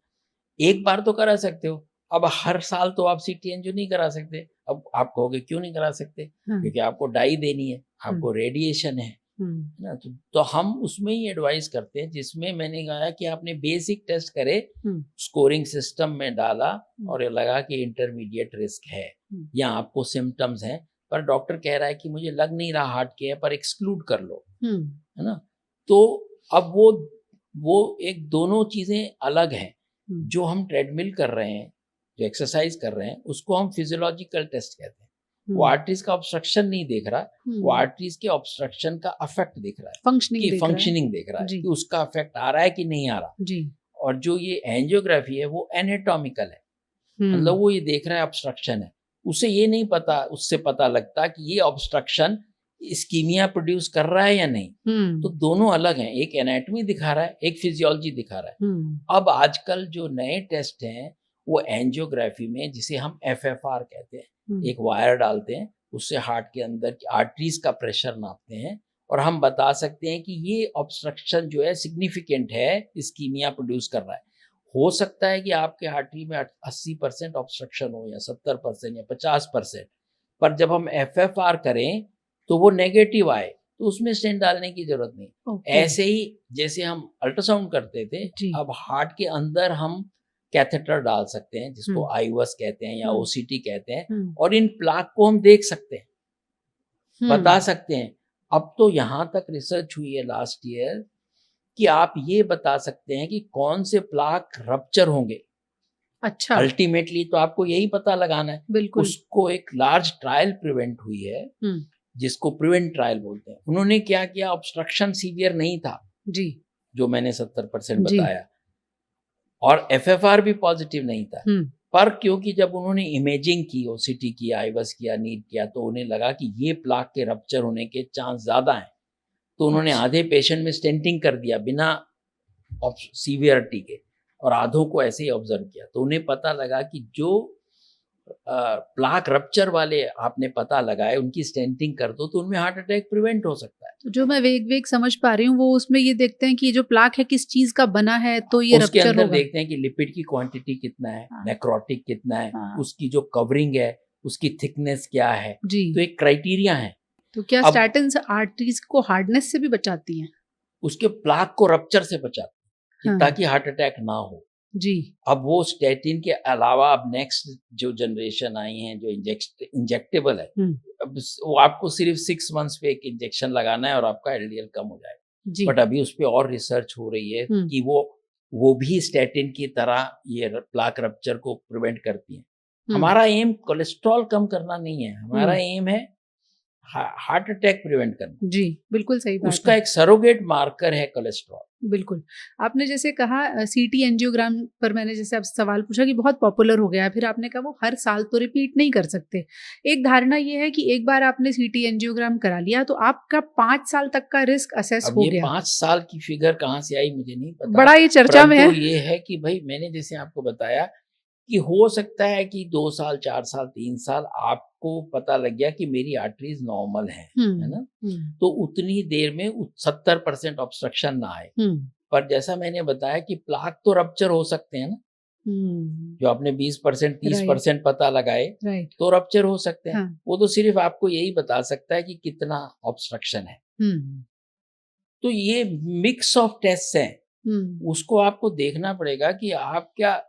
एक बार तो करा सकते हो, अब हर साल तो आप सीटी एंजियो नहीं करा सकते। अब आप कहोगे क्यों नहीं करा सकते? क्योंकि आपको डाई देनी है, आपको रेडिएशन है ना। तो हम उसमें ही एडवाइस करते हैं जिसमें मैंने कहा कि आपने बेसिक टेस्ट करे, स्कोरिंग सिस्टम में डाला और ये लगा कि इंटरमीडिएट रिस्क है या आपको सिम्टम्स हैं, पर डॉक्टर कह रहा है कि मुझे लग नहीं रहा हार्ट के है, पर एक्सक्लूड कर लो, है ना। तो अब वो एक दोनों चीजें अलग हैं। जो हम ट्रेडमिल कर रहे हैं, जो एक्सरसाइज कर रहे हैं, उसको हम फिजियोलॉजिकल टेस्ट कहते हैं। वो आर्टरीज का ऑब्स्ट्रक्शन नहीं देख रहा, वो आर्टरीज के ऑब्स्ट्रक्शन का इफेक्ट देख रहा है, फंक्शनिंग देख रहा है कि उसका इफेक्ट आ रहा है कि नहीं आ रहा जी। और जो ये एंजियोग्राफी है वो एनाटॉमिकल है, मतलब वो ये देख रहा है ऑब्स्ट्रक्शन है, उसे ये नहीं पता, उससे पता लगता कि ये ऑब्स्ट्रक्शन इस्कीमिया प्रोड्यूस कर रहा है या नहीं। तो दोनों अलग हैं, एक एनाटॉमी दिखा रहा है, एक फिजियोलॉजी दिखा रहा है। अब आजकल जो नए टेस्ट हैं वो एंजियोग्राफी में, जिसे हम FFR कहते हैं, एक वायर डालते हैं, उससे हार्ट के अंदर की आर्टरीज का प्रेशर नापते हैं और हम बता सकते हैं कि ये ऑब्स्ट्रक्शन जो है सिग्निफिकेंट है, इस्कीमिया प्रोड्यूस कर रहा है। हो सकता है कि आपके आर्टरी में 80% ऑब्स्ट्रक्शन हो या 70% या 50%, पर जब हम FFR करें तो वो नेगेटिव आए तो उसमें स्टेंट डालने की जरूरत नहीं। ऐसे ही जैसे हम अल्ट्रासाउंड करते थे, अब हार्ट के अंदर हम कैथेटर डाल सकते हैं जिसको आईवस कहते हैं या OCT कहते हैं, और इन प्लाक को हम देख सकते हैं, बता सकते हैं। अब तो यहाँ तक रिसर्च हुई है लास्ट ईयर कि आप ये बता सकते हैं कि कौन से प्लाक रप्चर होंगे। अच्छा, अल्टीमेटली तो आपको यही पता लगाना है। बिल्कुल। उसको एक लार्ज ट्रायल प्रिवेंट हुई है जिसको प्रिवेंट ट्रायल बोलते हैं। उन्होंने क्या किया, ऑब्स्ट्रक्शन सीवियर नहीं था जी, जो मैंने 70% बताया, और FFR भी पॉजिटिव नहीं था, पर क्योंकि जब उन्होंने इमेजिंग की, OCT किया, आईवस किया, नीट किया, तो उन्हें लगा कि ये प्लाक के रप्चर होने के चांस ज्यादा हैं, तो उन्होंने आधे पेशेंट में स्टेंटिंग कर दिया बिना सीवियरिटी के, और आधों को ऐसे ही ऑब्जर्व किया। तो उन्हें पता लगा कि जो प्लाक रप्चर वाले आपने पता लगाए, उनकी स्टेंटिंग कर दो तो उनमें हार्ट अटैक प्रिवेंट हो सकता है। तो जो मैं वेग समझ पा रही हूँ, वो उसमें ये देखते हैं कि जो प्लाक है किस चीज का बना है, तो ये उसके रप्चर अंदर होगा। देखते हैं कि लिपिड की क्वांटिटी कितना है, नेक्रोटिक कितना है, उसकी जो कवरिंग है, उसकी थिकनेस क्या है जी। तो एक क्राइटेरिया है। तो क्या स्टैटिन्स आर्टरीज को हार्डनेस से भी बचाती हैं? उसके प्लाक को रप्चर से बचाती है ताकि हार्ट अटैक ना हो जी। अब वो स्टेटिन के अलावा अब नेक्स्ट जो जनरेशन आई है जो इंजेक्टेबल है, अब वो आपको सिर्फ 6 मंथ्स पे एक इंजेक्शन लगाना है और आपका LDL कम हो जाएगा। बट अभी उस पर और रिसर्च हो रही है कि वो भी स्टेटिन की तरह ये प्लाक रप्चर को प्रिवेंट करती है। हमारा एम कोलेस्ट्रॉल कम करना नहीं है, हमारा एम है हार्ट अटैक प्रिवेंट करना। जी, बिल्कुल सही बात उसका है। एक सरोगेट मार्कर है कोलेस्ट्रॉल। बिल्कुल। आपने जैसे कहा सीटी एंजियोग्राम पर मैंने जैसे आपसे सवाल पूछा कि बहुत पॉपुलर हो गया है, फिर आपने कहा वो हर साल तो रिपीट नहीं कर सकते। एक धारणा ये है कि एक बार आपने सीटी एंजियोग्राम करा लिया तो आपका 5 साल तक का रिस्क असेस अब हो ये गया। 5 साल की फिगर कहाँ से आई मुझे नहीं पता, बड़ा ये चर्चा में है। परंतु ये है कि भाई मैंने जैसे आपको बताया कि हो सकता है कि 2 साल, 4 साल, 3 साल आपको पता लग गया कि मेरी आर्टरीज नॉर्मल है ना? तो उतनी देर में 70% ऑब्स्ट्रक्शन ना आए। पर जैसा मैंने बताया कि प्लाक तो रप्चर हो सकते हैं ना, जो आपने 20% 30% पता लगाए राइट। तो रप्चर हो सकते हैं। हाँ। वो तो सिर्फ आपको यही बता सकता है कि कितना ऑब्स्ट्रक्शन है। तो ये मिक्स ऑफ टेस्ट हैं, उसको आपको देखना पड़ेगा कि आप क्या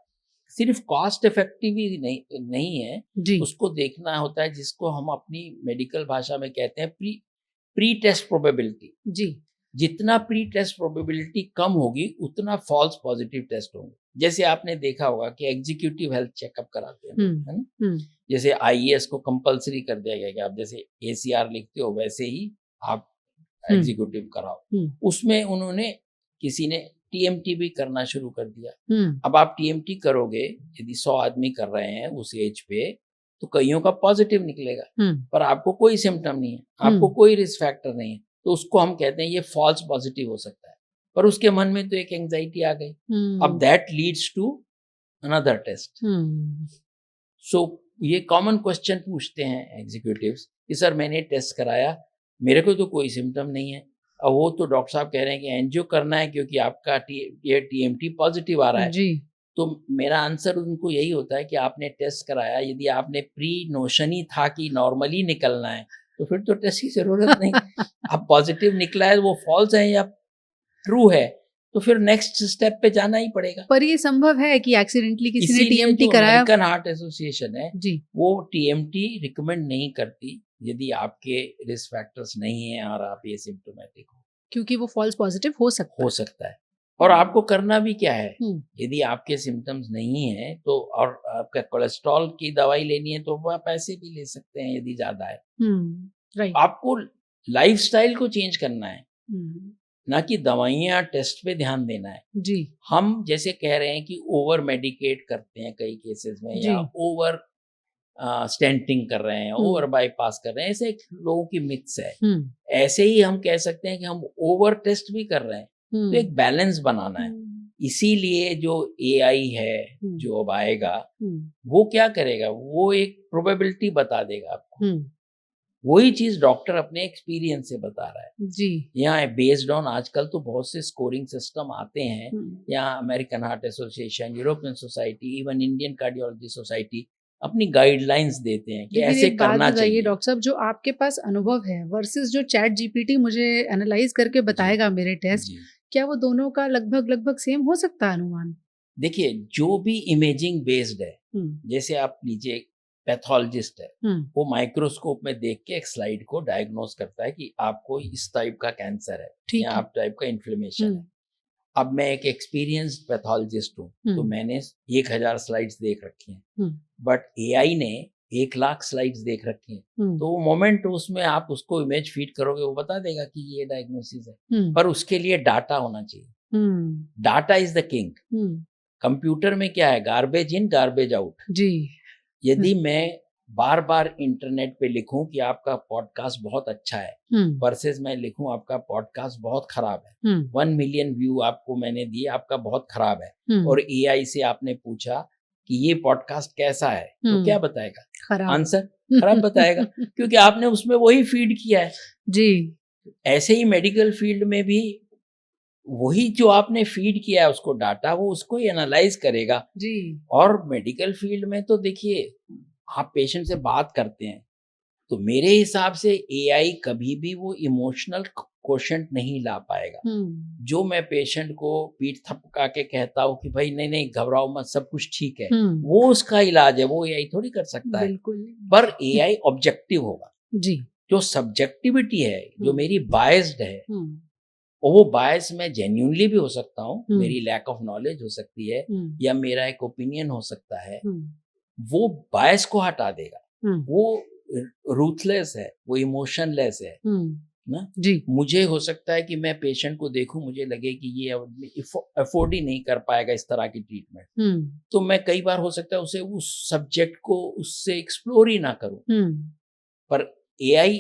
सिर्फ कॉस्ट इफेक्टिव ही नहीं है, जी। उसको देखना होता है जिसको हम अपनी मेडिकल भाषा में कहते हैं प्री टेस्ट प्रोबेबिलिटी। जी। जितना प्री टेस्ट प्रोबेबिलिटी कम होगी उतना फॉल्स पॉजिटिव टेस्ट होंगे। जैसे आपने देखा होगा कि एग्जीक्यूटिव हेल्थ चेकअप कराते हैं, है ना? जैसे आईएएस को कंपलसरी कर दिया गया कि आप जैसे एसीआर लिखते हो वैसे ही आप एग्जीक्यूटिव कराओ। उसमें उन्होंने किसी ने टीएमटी भी करना शुरू कर दिया। अब आप टीएमटी करोगे, यदि 100 आदमी कर रहे हैं उस एज पे, तो कईयों का पॉजिटिव निकलेगा, पर आपको कोई सिम्टम नहीं है, आपको कोई रिस्क फैक्टर नहीं है, तो उसको हम कहते हैं ये फॉल्स पॉजिटिव हो सकता है। पर उसके मन में तो एक एंजाइटी आ गई। अब that leads to another test. So ये कॉमन क्वेश्चन पूछते हैं एग्जीक्यूटिव्स कि सर मैंने टेस्ट कराया, मेरे को तो कोई सिम्टम नहीं है, और वो तो डॉक्टर साहब कह रहे हैं कि एंजियो करना है क्योंकि आपका ये टीएमटी पॉजिटिव आ रहा है। जी। तो मेरा आंसर उनको यही होता है कि आपने टेस्ट कराया, यदि आपने प्री नोशन ही था कि नॉर्मली निकलना है तो फिर तो टेस्ट की जरूरत नहीं। अब पॉजिटिव निकला है, वो फॉल्स है या ट्रू है, तो फिर नेक्स्ट स्टेप पे जाना ही पड़ेगा। पर ये संभव है कि एक्सीडेंटली किसी ने इसीलिए टीएमटी जो कराया? अमेरिकन हार्ट एसोसिएशन है जी। वो टीएमटी रिकमेंड नहीं करती यदि आपके रिस्क फैक्टर्स नहीं है और आप ये सिम्टोमेटिक हो, क्योंकि वो फॉल्स पॉजिटिव हो सकता है। और आपको करना भी क्या है, यदि आपके सिम्टम्स नहीं है तो, और आपका कोलेस्ट्रॉल की दवाई लेनी है तो आप ऐसे भी ले सकते हैं यदि ज्यादा है। राइट। आपको लाइफस्टाइल को चेंज करना है, ना कि दवाइयाँ टेस्ट पे ध्यान देना है। जी। हम जैसे कह रहे हैं कि ओवर मेडिकेट करते हैं कई केसेस में, या ओवर स्टेंटिंग कर रहे हैं, ओवर बाईपास कर रहे हैं, ऐसे लोगों की मिथ्स है। ऐसे ही हम कह सकते हैं कि हम ओवर टेस्ट भी कर रहे हैं, तो एक बैलेंस बनाना है। इसीलिए जो एआई है जो अब आएगा, वो क्या करेगा, वो एक प्रोबेबिलिटी बता देगा आपको। वही चीज डॉक्टर अपने एक्सपीरियंस से बता रहा है जी। यहाँ बेस्ड ऑन, आजकल तो बहुत से स्कोरिंग सिस्टम आते हैं, यहाँ American heart association, European society, even Indian cardiology society अपनी गाइडलाइंस देते हैं कि ऐसे करना चाहिए। डॉक्टर साहब, जो आपके पास अनुभव है वर्सेस जो चैट जीपीटी मुझे एनालाइज करके बताएगा मेरे टेस्ट, क्या वो दोनों का लगभग सेम हो सकता है अनुमान? देखिए, जो भी इमेजिंग बेस्ड है, जैसे आप लीजिए पैथोलॉजिस्ट है, वो माइक्रोस्कोप में देख के एक स्लाइड को डायग्नोस करता है कि आपको इस टाइप का कैंसर है या आप टाइप का इन्फ्लेमेशन है। अब मैं एक एक्सपीरियंस्ड पैथोलॉजिस्ट हूँ, तो मैंने 1000 स्लाइड्स देख रखी हैं, बट एआई ने 1,00,000 स्लाइड्स देख रखी हैं। तो वो मोमेंट उसमें आप उसको इमेज फीड करोगे, वो बता देगा कि ये डायग्नोसिस है, पर उसके लिए डाटा होना चाहिए। Data is the king. Computer में क्या है, गार्बेज इन गार्बेज आउट। जी। यदि मैं बार बार इंटरनेट पे लिखूं कि आपका पॉडकास्ट बहुत अच्छा है, वर्सेस मैं लिखूं आपका पॉडकास्ट बहुत खराब है, 1 मिलियन व्यू आपको मैंने दिए, आपका बहुत खराब है, और एआई से आपने पूछा कि ये पॉडकास्ट कैसा है, तो क्या बताएगा? खराब। आंसर खराब बताएगा, क्योंकि आपने उसमें वही फीड किया है। जी। ऐसे ही मेडिकल फील्ड में भी वही जो आपने फीड किया है उसको डाटा, वो उसको ही एनालाइज करेगा। जी। और मेडिकल फील्ड में तो देखिए, आप पेशेंट से बात करते हैं, तो मेरे हिसाब से एआई कभी भी वो इमोशनल क्वोशंट नहीं ला पाएगा। जो मैं पेशेंट को पीठ थपका के कहता हूँ कि भाई नहीं घबराओ मत, सब कुछ ठीक है, वो उसका इलाज है, वो एआई थोड़ी कर सकता है। पर एआई ऑब्जेक्टिव होगा। जी। जो सब्जेक्टिविटी है, जो मेरी बायस्ड है, और वो बायस मैं जेन्युइनली भी हो सकता हूँ, मेरी लैक ऑफ नॉलेज हो सकती है, या मेरा एक ओपिनियन हो सकता है, वो बायस को हटा देगा। वो रूथलेस है, वो इमोशनलेस है ना। जी। मुझे हो सकता है कि मैं पेशेंट को देखूं, मुझे लगे कि ये अफोर्ड ही नहीं कर पाएगा इस तरह की ट्रीटमेंट, तो मैं कई बार हो सकता है उसे उस सब्जेक्ट को उससे एक्सप्लोर ही ना करूं। पर एआई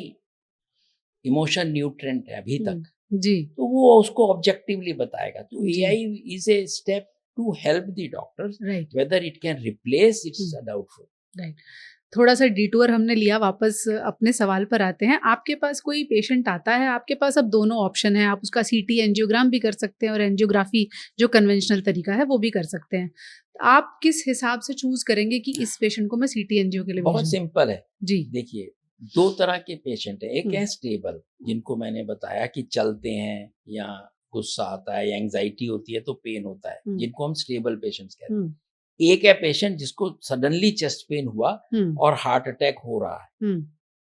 इमोशन न्यूट्रेंट है अभी तक, जी। तो वो उसको ऑब्जेक्टिवली बताएगा। तो जी। AI is a step to help the doctors, right. Whether it can replace, it's doubtful. Right. थोड़ा सा डिटूर हमने लिया, वापस अपने सवाल पर आते हैं। आपके पास कोई पेशेंट आता है, आपके पास अब दोनों ऑप्शन है, आप उसका सीटी एंजियोग्राम भी कर सकते हैं और एंजियोग्राफी जो कन्वेंशनल तरीका है वो भी कर सकते हैं। आप किस हिसाब से चूज करेंगे कि इस पेशेंट को मैं सीटी एंजियो के लिए बहुत भेजूं? सिंपल है जी। देखिए, दो तरह के पेशेंट हैं। एक है स्टेबल, जिनको मैंने बताया कि चलते हैं या गुस्सा आता है या एंग्जाइटी होती है तो पेन होता है, जिनको हम स्टेबल पेशेंट्स कहते हैं। एक है पेशेंट जिसको सडनली चेस्ट पेन हुआ और हार्ट अटैक हो रहा है।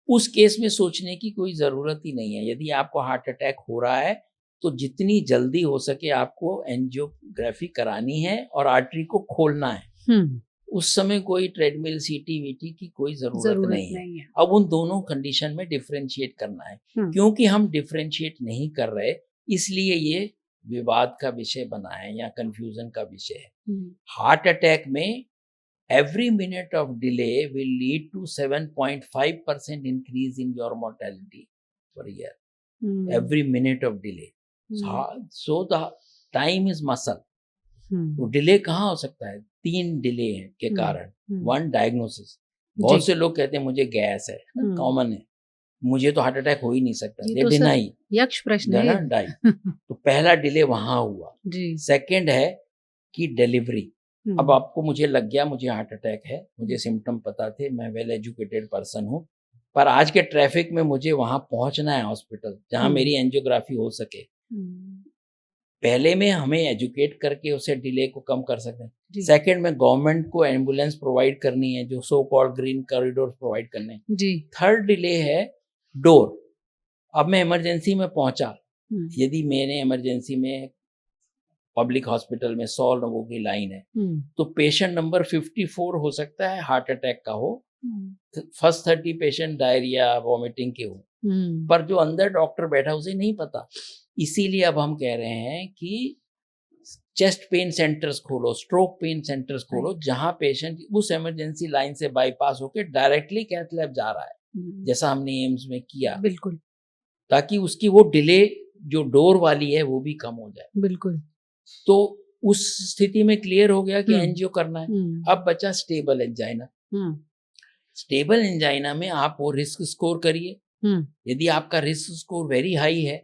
उस केस में सोचने की कोई जरूरत ही नहीं है। यदि आपको हार्ट अटैक हो रहा है तो जितनी जल्दी हो सके आपको एंजियोग्राफी करानी है और आर्टरी को खोलना है। उस समय कोई ट्रेडमिल सीटी वीटी की कोई जरूरत नहीं है। अब उन दोनों कंडीशन में डिफरेंशिएट करना है। क्योंकि हम डिफरेंशिएट नहीं कर रहे, इसलिए ये विवाद का विषय बना है या कंफ्यूजन का विषय है। हार्ट अटैक में every minute of delay will lead to 7.5% increase in your mortality per year. Every minute of delay. So the time is muscle. तो डिले कहाँ हो सकता है? 3 डिले के कारण। 1 डायग्नोसिस। बहुत से लोग कहते हैं मुझे गैस है, कॉमन है, मुझे तो हार्ट अटैक हो ही नहीं सकता, दे डिनाई, यक्ष प्रश्न है। डाई। तो पहला डिले वहां हुआ। सेकंड है कि डिलीवरी। अब आपको, मुझे लग गया मुझे हार्ट अटैक है, मुझे सिम्टम पता थे, मैं वेल एजुकेटेड पर्सन हूँ, पर आज के ट्रैफिक में मुझे वहां पहुंचना है हॉस्पिटल जहां मेरी एंजियोग्राफी हो सके। पहले में हमें एजुकेट करके उसे डिले को कम कर सकते हैं। सेकंड में गवर्नमेंट को एम्बुलेंस प्रोवाइड करनी है, जो so called green corridor provide करने हैं। थर्ड डिले है डोर। अब मैं इमरजेंसी में पहुंचा, यदि मैंने इमरजेंसी में पब्लिक हॉस्पिटल में 100 लोगों की लाइन है, तो पेशेंट नंबर 54 हो सकता है हार्ट अटैक का हो, फर्स्ट 30 पेशेंट डायरिया वॉमिटिंग के हो, पर जो अंदर डॉक्टर बैठा उसे नहीं पता। इसीलिए अब हम कह रहे हैं कि चेस्ट पेन सेंटर्स खोलो, स्ट्रोक पेन सेंटर्स खोलो, जहां पेशेंट उस इमरजेंसी लाइन से बाईपास होकर डायरेक्टली कैथ लैब जा रहा है, जैसा हमने एम्स में किया। बिल्कुल। ताकि उसकी वो डिले जो डोर वाली है वो भी कम हो जाए। बिल्कुल। तो उस स्थिति में क्लियर हो गया कि एंजियो करना है। अब बचा स्टेबल एंजाइना। स्टेबल एंजाइना में आप वो रिस्क स्कोर करिए। यदि आपका रिस्क स्कोर वेरी हाई है,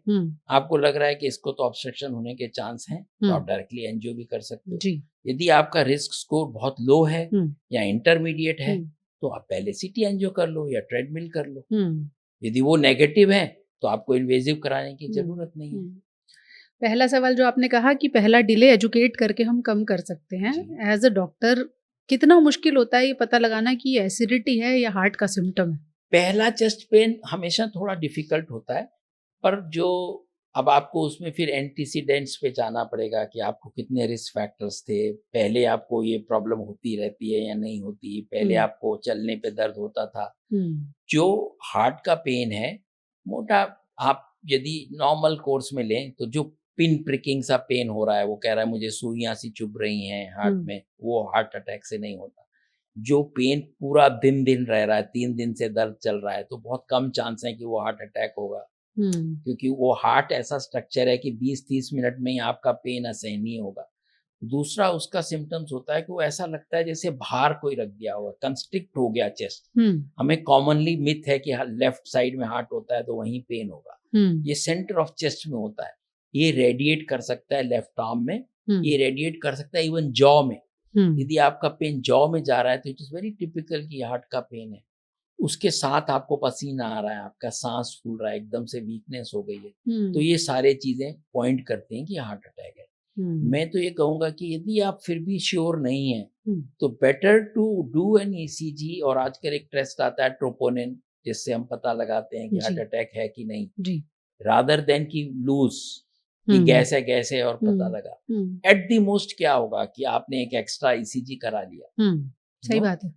आपको लग रहा है कि इसको तो ऑब्स्ट्रक्शन होने के चांस हैं, तो आप डायरेक्टली एंजियो भी कर सकते हो। यदि आपका रिस्क स्कोर बहुत लो है या इंटरमीडिएट है, तो आप पहले सीटी एंजियो कर लो या ट्रेडमिल कर लो। यदि वो नेगेटिव है तो आपको इन्वेजिव कराने की जरूरत नहीं है। पहला सवाल जो आपने कहा कि पहला डिले एजुकेट करके हम कम कर सकते हैं, एज अ डॉक्टर कितना मुश्किल होता है ये पता लगाना कि ये एसिडिटी है या हार्ट का सिम्टम है? पहला चेस्ट पेन हमेशा थोड़ा डिफिकल्ट होता है, पर जो अब आपको उसमें फिर एंटीसीडेंट्स पे जाना पड़ेगा कि आपको कितने रिस्क फैक्टर्स थे, पहले आपको ये प्रॉब्लम होती रहती है या नहीं होती, पहले आपको चलने पे दर्द होता था। जो हार्ट का पेन है मोटा, आप यदि नॉर्मल कोर्स में लें तो जो पिन प्रिकिंग सा पेन हो रहा है, वो कह रहा है मुझे सुइयां सी चुभ रही हैं हार्ट में, वो हार्ट अटैक से नहीं होता। जो पेन पूरा दिन रह रहा है, 3 दिन से दर्द चल रहा है, तो बहुत कम चांस है कि वो हार्ट अटैक होगा, क्योंकि वो हार्ट ऐसा स्ट्रक्चर है कि 20-30 मिनट में ही आपका पेन असहनीय होगा। दूसरा उसका सिम्टम्स होता है कि वो ऐसा लगता है जैसे बाहर कोई रख दिया हुआ, कंस्ट्रिक्ट हो गया चेस्ट। हमें कॉमनली मिथ है कि लेफ्ट साइड में हार्ट होता है तो वहीं पेन होगा, ये सेंटर ऑफ चेस्ट में होता है। ये रेडिएट कर सकता है लेफ्ट आर्म में, ये रेडिएट कर सकता है इवन जॉ में। यदि आपका पेन जॉ में जा रहा है तो इट इज वेरी टिपिकल कि हार्ट का पेन है। उसके साथ आपको पसीना आ रहा है, आपका सांस फूल रहा है, एकदम से वीकनेस हो गई है, तो ये सारे चीजें पॉइंट करते हैं कि हार्ट अटैक है। मैं तो ये कहूंगा कि यदि आप फिर भी श्योर नहीं है तो better to do an ECG, और आजकल एक टेस्ट आता है ट्रोपोनिन, जिससे हम पता लगाते हैं कि हार्ट अटैक है कि नहीं, रादर देन की लूज कि गैस है और पता लगा। एट द मोस्ट क्या होगा कि आपने एक एक्स्ट्रा ईसीजी करा लिया। सही बात है।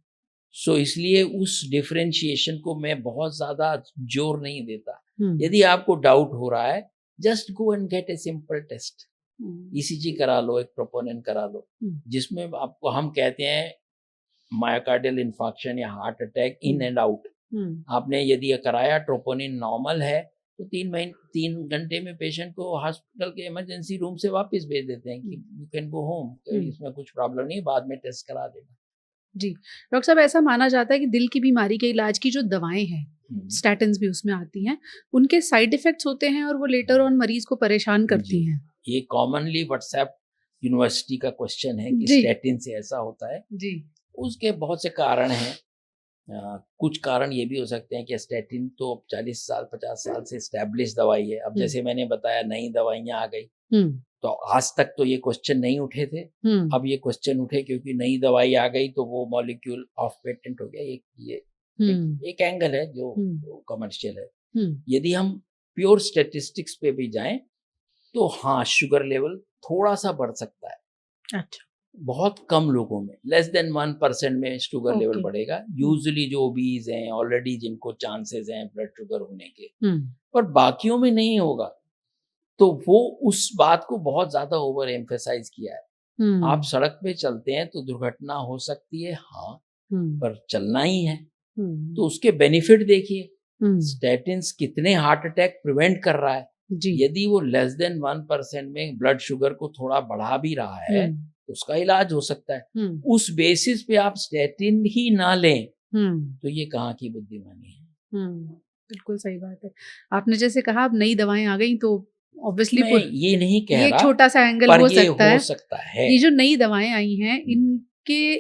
सो इसलिए उस डिफरेंशिएशन को मैं बहुत ज्यादा जोर नहीं देता। यदि आपको डाउट हो रहा है, just go and get a simple test, ECG करा लो, एक प्रोपोनेंट करा लो, जिसमें आपको हम कहते हैं मायोकार्डियल इंफार्क्शन या heart attack in and out. आपने यदि ये कराया, ट्रोपोनिन नॉर्मल है, तो 3 घंटे में पेशेंट को हॉस्पिटल के इमरजेंसी रूम से वापस भेज देते हैं कि यू कैन गो होम, इसमें कुछ प्रॉब्लम नहीं, बाद में टेस्ट करा देना। जी डॉक्टर साहब, ऐसा माना जाता है कि दिल की बीमारी के इलाज की जो दवाएं हैं, स्टैटिन्स भी उसमें आती हैं, उनके साइड इफेक्ट्स होते हैं और वो लेटर ऑन मरीज को परेशान करती हैं। ये कॉमनली व्हाट्सएप यूनिवर्सिटी का क्वेश्चन है कि स्टैटिन से ऐसा होता है। जी, उसके बहुत से कारण हैं। कुछ कारण ये भी हो सकते हैं कि स्टैटिन तो 40 साल 50 साल से एस्टैब्लिश दवाई है। अब जैसे मैंने बताया, नई दवाइयां आ गई, तो आज तक तो ये क्वेश्चन नहीं उठे थे। अब ये क्वेश्चन उठे क्योंकि नई दवाई आ गई, तो वो मॉलिक्यूल ऑफ पेटेंट हो गया। एक एंगल है जो कमर्शियल है। यदि हम प्योर स्टैटिस्टिक्स पे भी जाएं, तो हाँ, शुगर लेवल थोड़ा सा बढ़ सकता है। अच्छा, बहुत कम लोगों में, लेस देन 1% में शुगर लेवल बढ़ेगा। यूजुअली जो ओबीज हैं, ऑलरेडी जिनको चांसेस हैं ब्लड शुगर होने के, पर बाकियों में नहीं होगा। तो वो उस बात को बहुत ज्यादा ओवर एम्फेसाइज किया है। आप सड़क पे चलते हैं तो दुर्घटना हो सकती है, हाँ, पर चलना ही है। तो उसके बेनिफिट देखिए, स्टैटिन्स कितने हार्ट अटैक प्रिवेंट कर रहा है। यदि वो लेस देन 1% में ब्लड शुगर को थोड़ा बढ़ा भी रहा है, तो उसका इलाज हो सकता है। उस बेसिस पे आप स्टैटिन ही ना लें, तो ये कहाँ की बुद्धिमानी है। बिल्कुल सही बात है। आपने जैसे कहा, अब नई दवाएं आ गई, तो ऑब्वियसली मैं ये नहीं कह रहा, एक छोटा सा एंगल पर हो ये सकता है। ये जो नई दवाएं आई हैं,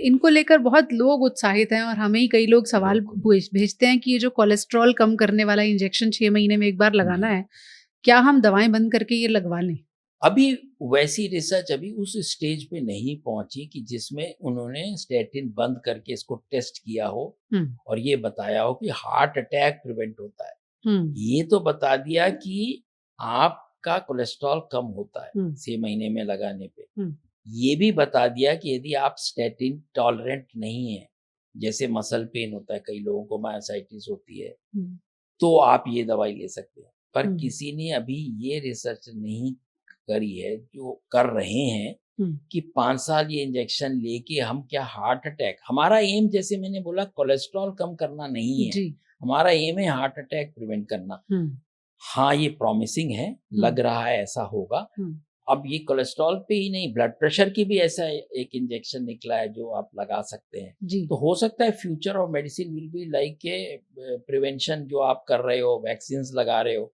इनको लेकर बहुत लोग उत्साहित हैं, और हमें ही कई लोग सवाल भेजते हैं कि ये जो कोलेस्ट्रॉल कम करने वाला इंजेक्शन 6 महीने में एक बार लगाना है, क्या हम दवाएं बंद करके ये लगवा लें? अभी वैसी रिसर्च अभी उस स्टेज पे नहीं पहुंची कि जिसमें उन्होंने स्टैटिन बंद करके इसको टेस्ट किया हो और ये बताया हो कि हार्ट अटैक प्रिवेंट होता है। ये तो बता दिया कि आपका कोलेस्ट्रॉल कम होता है 6 महीने में लगाने पे। ये भी बता दिया कि यदि आप स्टैटिन टॉलरेंट नहीं है, जैसे मसल पेन होता है, कई लोगों को मायोसाइटिस होती है, तो आप ये दवाई ले सकते हैं। पर किसी ने अभी ये रिसर्च नहीं करी है, जो कर रहे हैं कि 5 साल ये इंजेक्शन लेके हम क्या हार्ट अटैक, हमारा एम, जैसे मैंने बोला, कोलेस्ट्रॉल कम करना नहीं है, हमारा एम है हार्ट अटैक प्रिवेंट करना। हाँ, ये प्रॉमिसिंग है, लग रहा है ऐसा होगा। अब ये कोलेस्ट्रॉल पे ही नहीं, ब्लड प्रेशर की भी ऐसा एक इंजेक्शन निकला है जो आप लगा सकते हैं। तो हो सकता है future of medicine will be like के प्रिवेंशन, जो आप कर रहे हो, वैक्सीन लगा रहे हो,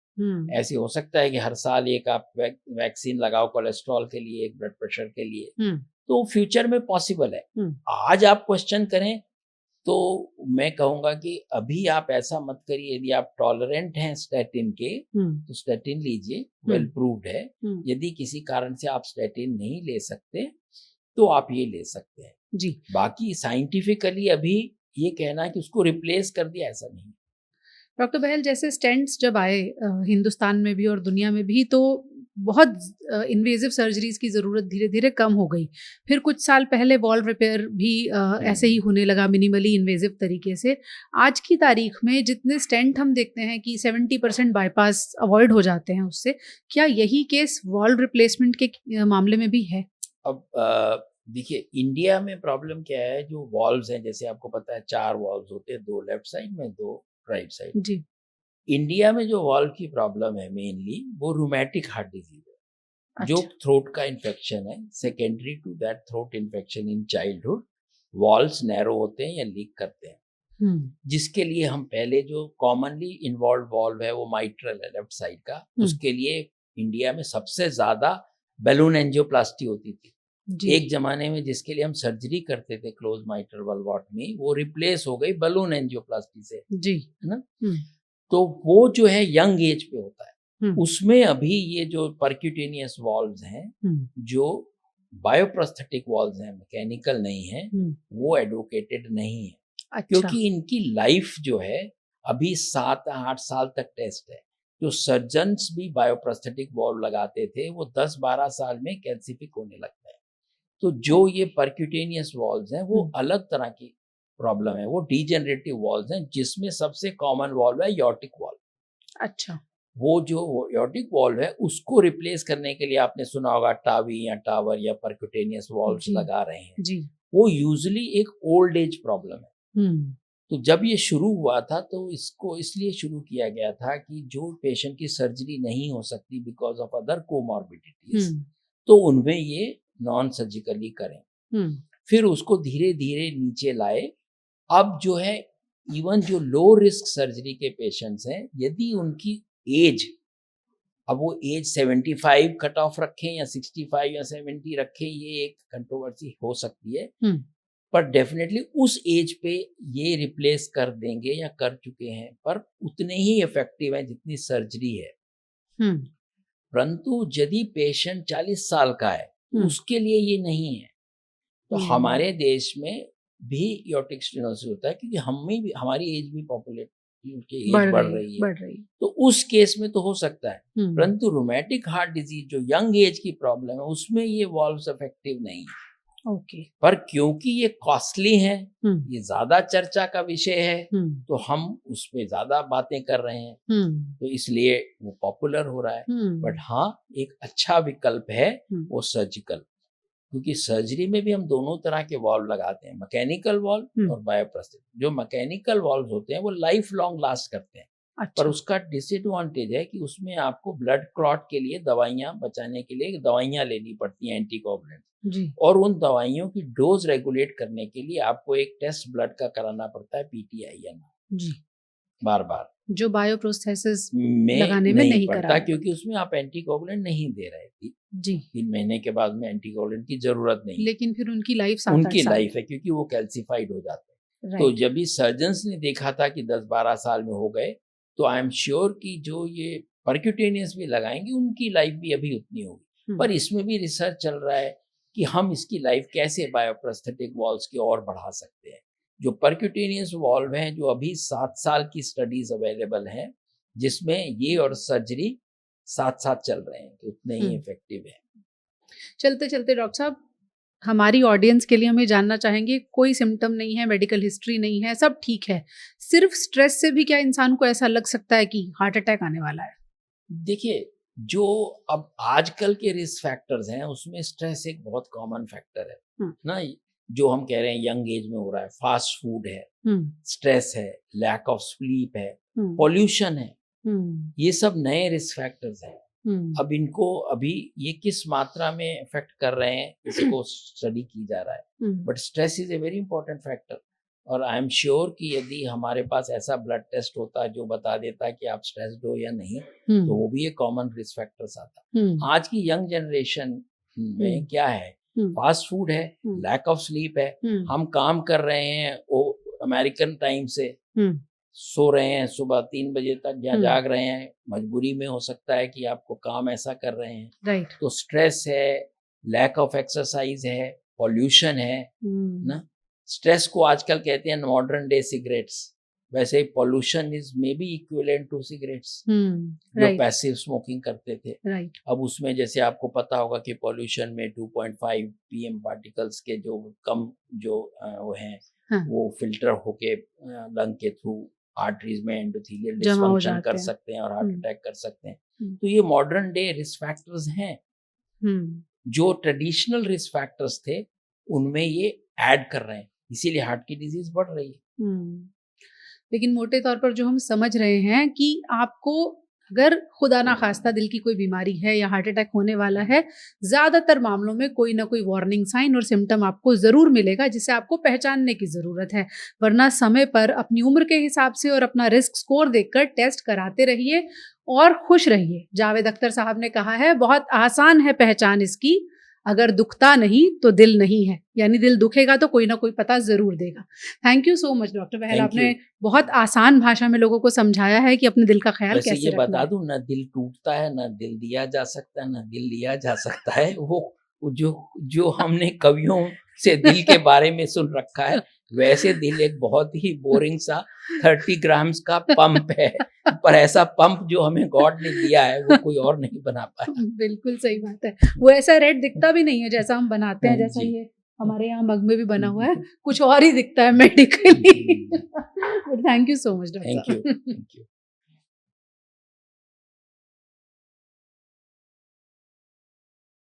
ऐसे हो सकता है कि हर साल एक आप वैक्सीन लगाओ कोलेस्ट्रॉल के लिए, एक ब्लड प्रेशर के लिए। तो फ्यूचर में पॉसिबल है। आज आप क्वेश्चन करें तो मैं कहूंगा कि अभी आप ऐसा मत करिए। यदि आप टॉलरेंट हैं स्टैटिन के, तो स्टैटिन लीजिए, वेल प्रूव्ड है। यदि किसी कारण से आप स्टैटिन नहीं ले सकते, तो आप ये ले सकते हैं जी। बाकी साइंटिफिकली अभी ये कहना कि उसको रिप्लेस कर दिया, ऐसा नहीं। डॉक्टर बहल, जैसे स्टेंट्स जब आए हिंदुस्तान में भी और दुनिया में भी, तो बहुत इन्वेजिव सर्जरीज की ज़रूरत धीरे धीरे कम हो गई। फिर कुछ साल पहले वॉल्व रिपेयर भी ऐसे ही होने लगा, मिनिमली इन्वेजिव तरीके से। आज की तारीख में जितने स्टेंट हम देखते हैं कि 70% बाईपास अवॉइड हो जाते हैं उससे, क्या यही केस वॉल्व रिप्लेसमेंट के मामले में भी है? अब देखिए, इंडिया में प्रॉब्लम क्या है, जो वॉल्व्स हैं, जैसे आपको पता है 4 वॉल्व्स होते हैं, 2 लेफ्ट साइड में, 2 राइट साइड जी। इंडिया में जो वॉल्व की प्रॉब्लम है मेनली, वो रूमेटिक हार्ट डिजीज है। अच्छा। जो थ्रोट का इन्फेक्शन है, secondary to that throat infection in childhood, valves narrow होते हैं या लीक करते हैं, जिसके लिए हम पहले जो कॉमनली इन्वॉल्व वॉल्व है वो माइट्रल है, लेफ्ट साइड का। उसके लिए इंडिया में सबसे ज्यादा बैलून एंजियोप्लास्टी होती थी एक जमाने में, जिसके लिए हम सर्जरी करते थे क्लोज माइट्रल वल्वोटमी, वो रिप्लेस हो गई बैलून एंजियोप्लास्टी से जी, है ना। तो वो जो है यंग एज पे होता है। उसमें अभी ये जो परक्यूटेनियस वॉल्व्स हैं, जो बायोप्रोस्थेटिक वॉल्व्स हैं, मैकेनिकल नहीं है, वो एडवोकेटेड नहीं है। अच्छा। क्योंकि इनकी लाइफ जो है अभी 7-8 साल तक टेस्ट है। जो सर्जन्स भी बायोप्रोस्थेटिक वॉल्व लगाते थे, वो 10-12 साल में कैल्सिफिक होने लगता है। तो जो ये परक्यूटेनियस वॉल्व्स हैं, वो अलग तरह की प्रॉब्लम है वो डीजेनरेटिव वॉल्व्स हैं, जिसमें सबसे कॉमन वॉल्व है यॉर्टिक वॉल्व। अच्छा। वो जो यॉर्टिक वॉल्व है उसको रिप्लेस करने के लिए आपने सुना होगा टावी या टावर या परक्यूटेनियस वॉल्व्स जी लगा रहे हैं। जी। वो यूजुअली एक ओल्ड एज प्रॉब्लम है। हम्म तो जब ये शुरू हुआ था तो इसको इसलिए शुरू किया गया था कि जो पेशेंट की सर्जरी नहीं हो सकती बिकॉज ऑफ अदर कोमॉर्बिडिटीज, हम्म तो उनमें ये नॉन सर्जिकली करें। हम्म फिर उसको धीरे धीरे नीचे लाए। अब जो है इवन जो लो रिस्क सर्जरी के पेशेंट्स हैं, यदि उनकी एज, अब वो एज 75 कट ऑफ रखें या 65 या 70 रखें, ये एक कंट्रोवर्सी हो सकती है, हम्म पर डेफिनेटली उस एज पे ये रिप्लेस कर देंगे या कर चुके हैं, पर उतने ही इफेक्टिव हैं जितनी सर्जरी है। हम्म परंतु यदि पेशेंट 40 साल का है हम्म उसके लिए ये नहीं है। तो हम्म हमारे देश में भी एओर्टिक स्टेनोसिस होता है क्योंकि हमारी एज भी पॉपुलेट की एज बढ़ रही है, बढ़ रही है। तो उस केस में तो हो सकता है। हम्म परंतु रोमैटिक हार्ट डिजीज जो यंग एज की प्रॉब्लम है उसमें ये वॉल्व्स इफेक्टिव नहीं है। ओके। पर क्योंकि ये कॉस्टली है, हम्म ये ज्यादा चर्चा का विषय है, हम्म तो हम उस पे ज्यादा बातें कर रहे हैं, हम्म तो इसलिए वो पॉपुलर हो रहा है। बट हम्म हाँ, एक अच्छा विकल्प है हम्म वो सर्जिकल, क्योंकि सर्जरी में भी हम दोनों तरह के वॉल्व लगाते हैं, मैकेनिकल वॉल्व और बायोप्रोस्थेटिक। जो मैकेनिकल वॉल्व होते हैं वो लाइफ लॉन्ग लास्ट करते हैं, पर अच्छा। उसका डिसएडवांटेज है कि उसमें आपको ब्लड क्लॉट के लिए दवाइयां बचाने के लिए दवाइयां लेनी पड़ती हैं, एंटीकोगुलेंट, जी और उन दवाइयों की डोज रेगुलेट करने के लिए आपको एक टेस्ट ब्लड का कराना पड़ता है, PTI जी, बार बार जो बायोप्रोस्थेसिस में लगाने में नहीं पड़ता, कराना क्योंकि उसमें आप एंटीकोगुलेंट नहीं दे रहे थे। जी। 3 महीने के बाद में एंटीकोगुलेंट की जरूरत नहीं, लेकिन फिर उनकी लाइफ 7-8 उनकी साल लाइफ है क्योंकि वो कैल्सिफाइड हो जाते हैं। तो राइट। जब भी सर्जन्स ने देखा था कि 10-12 साल में हो गए, तो आई एम श्योर कि जो ये परक्यूटेनियस भी लगाएंगे उनकी लाइफ भी अभी उतनी होगी। पर इसमें भी रिसर्च चल रहा है कि हम इसकी लाइफ कैसे बायोप्रोस्थेटिक वॉल्व्स की और बढ़ा सकते हैं। जो परक्यूटेनियस वॉल्व हैं, जो अभी 7 साल की स्टडीज अवेलेबल हैं, जिसमें ये और सर्जरी साथ साथ चल रहे हैं, तो उतने ही इफेक्टिव है। चलते चलते डॉक्टर साहब, हमारी ऑडियंस के लिए हम ये जानना चाहेंगे, कोई सिम्टम नहीं है, मेडिकल हिस्ट्री नहीं है, सब ठीक है, सिर्फ स्ट्रेस से भी क्या इंसान को ऐसा लग सकता है कि हार्ट अटैक आने वाला है? देखिए, जो अब आजकल के रिस्क फैक्टर्स हैं उसमें स्ट्रेस एक बहुत कॉमन फैक्टर है ना। जो हम कह रहे हैं यंग एज में हो रहा है, फास्ट फूड है, स्ट्रेस है, लैक ऑफ स्लीप है, पॉल्यूशन है, ये सब नए रिस्क फैक्टर्स हैं। अब इनको अभी ये किस मात्रा में इफेक्ट कर रहे हैं इसको स्टडी की जा रहा है, but stress is a very important factor. और आई एम श्योर कि यदि हमारे पास ऐसा ब्लड टेस्ट होता जो बता देता कि आप स्ट्रेस्ड हो या नहीं, तो वो भी एक कॉमन रिस्क फैक्टर्स आता। आज की यंग जनरेशन में क्या है, फास्ट फूड है, लैक ऑफ स्लीप है, हम काम कर रहे हैं वो अमेरिकन टाइम से, सो रहे हैं सुबह 3 बजे तक या जाग रहे हैं, मजबूरी में हो सकता है कि आपको काम ऐसा कर रहे हैं, राइट। तो स्ट्रेस है, लैक ऑफ एक्सरसाइज है, पॉल्यूशन है ना। स्ट्रेस को आजकल कहते हैं मॉडर्न डे सिगरेट्स, वैसे ही pollution is may be equivalent to cigarettes जो पैसिव स्मोकिंग करते थे। अब उसमें जैसे आपको पता होगा कि पॉल्यूशन में 2.5 PM पार्टिकल्स के जो कम जो वो हैं, वो फिल्टर होके लंग के थ्रू आर्टरीज में एंडोथेलियल डिसफंक्शन कर सकते हैं और हार्ट अटैक कर सकते हैं। तो ये मॉडर्न डे रिस्क फैक्टर्स हैं। जो ट्रेडिशनल रिस्क फैक्टर्स थे उनमें ये ऐड कर रहे हैं, इसीलिए हार्ट की डिजीज बढ़ रही है। लेकिन मोटे तौर पर जो हम समझ रहे हैं कि आपको अगर खुदा ना खास्ता दिल की कोई बीमारी है या हार्ट अटैक होने वाला है, ज्यादातर मामलों में कोई ना कोई वार्निंग साइन और सिम्टम आपको जरूर मिलेगा जिसे आपको पहचानने की जरूरत है। वरना समय पर अपनी उम्र के हिसाब से और अपना रिस्क स्कोर देखकर टेस्ट कराते रहिए और खुश रहिए। जावेद अख्तर साहब ने कहा है, बहुत आसान है पहचान इसकी, अगर दुखता नहीं तो दिल नहीं है, यानी दिल दुखेगा तो कोई ना कोई पता जरूर देगा। Thank you so much doctor Bahl, आपने बहुत आसान भाषा में लोगों को समझाया है कि अपने दिल का ख्याल कैसे रखना है। ये बता दूं, ना दिल टूटता है, ना दिल दिया जा सकता है, ना दिल लिया जा सकता है। वो जो हमने कवियों से दिल के बारे में सुन रखा है, वैसे दिल एक बहुत ही बोरिंग सा 30 ग्राम्स का पंप है, पर ऐसा पंप जो हमें गॉड ने दिया है वो कोई और नहीं बना पाया। बिल्कुल सही बात है, वो ऐसा रेड दिखता भी नहीं है जैसा हम बनाते हैं, जैसा ये हमारे यहाँ मग में भी बना हुआ है, कुछ और ही दिखता है medically. But thank you so much thank doctor. You.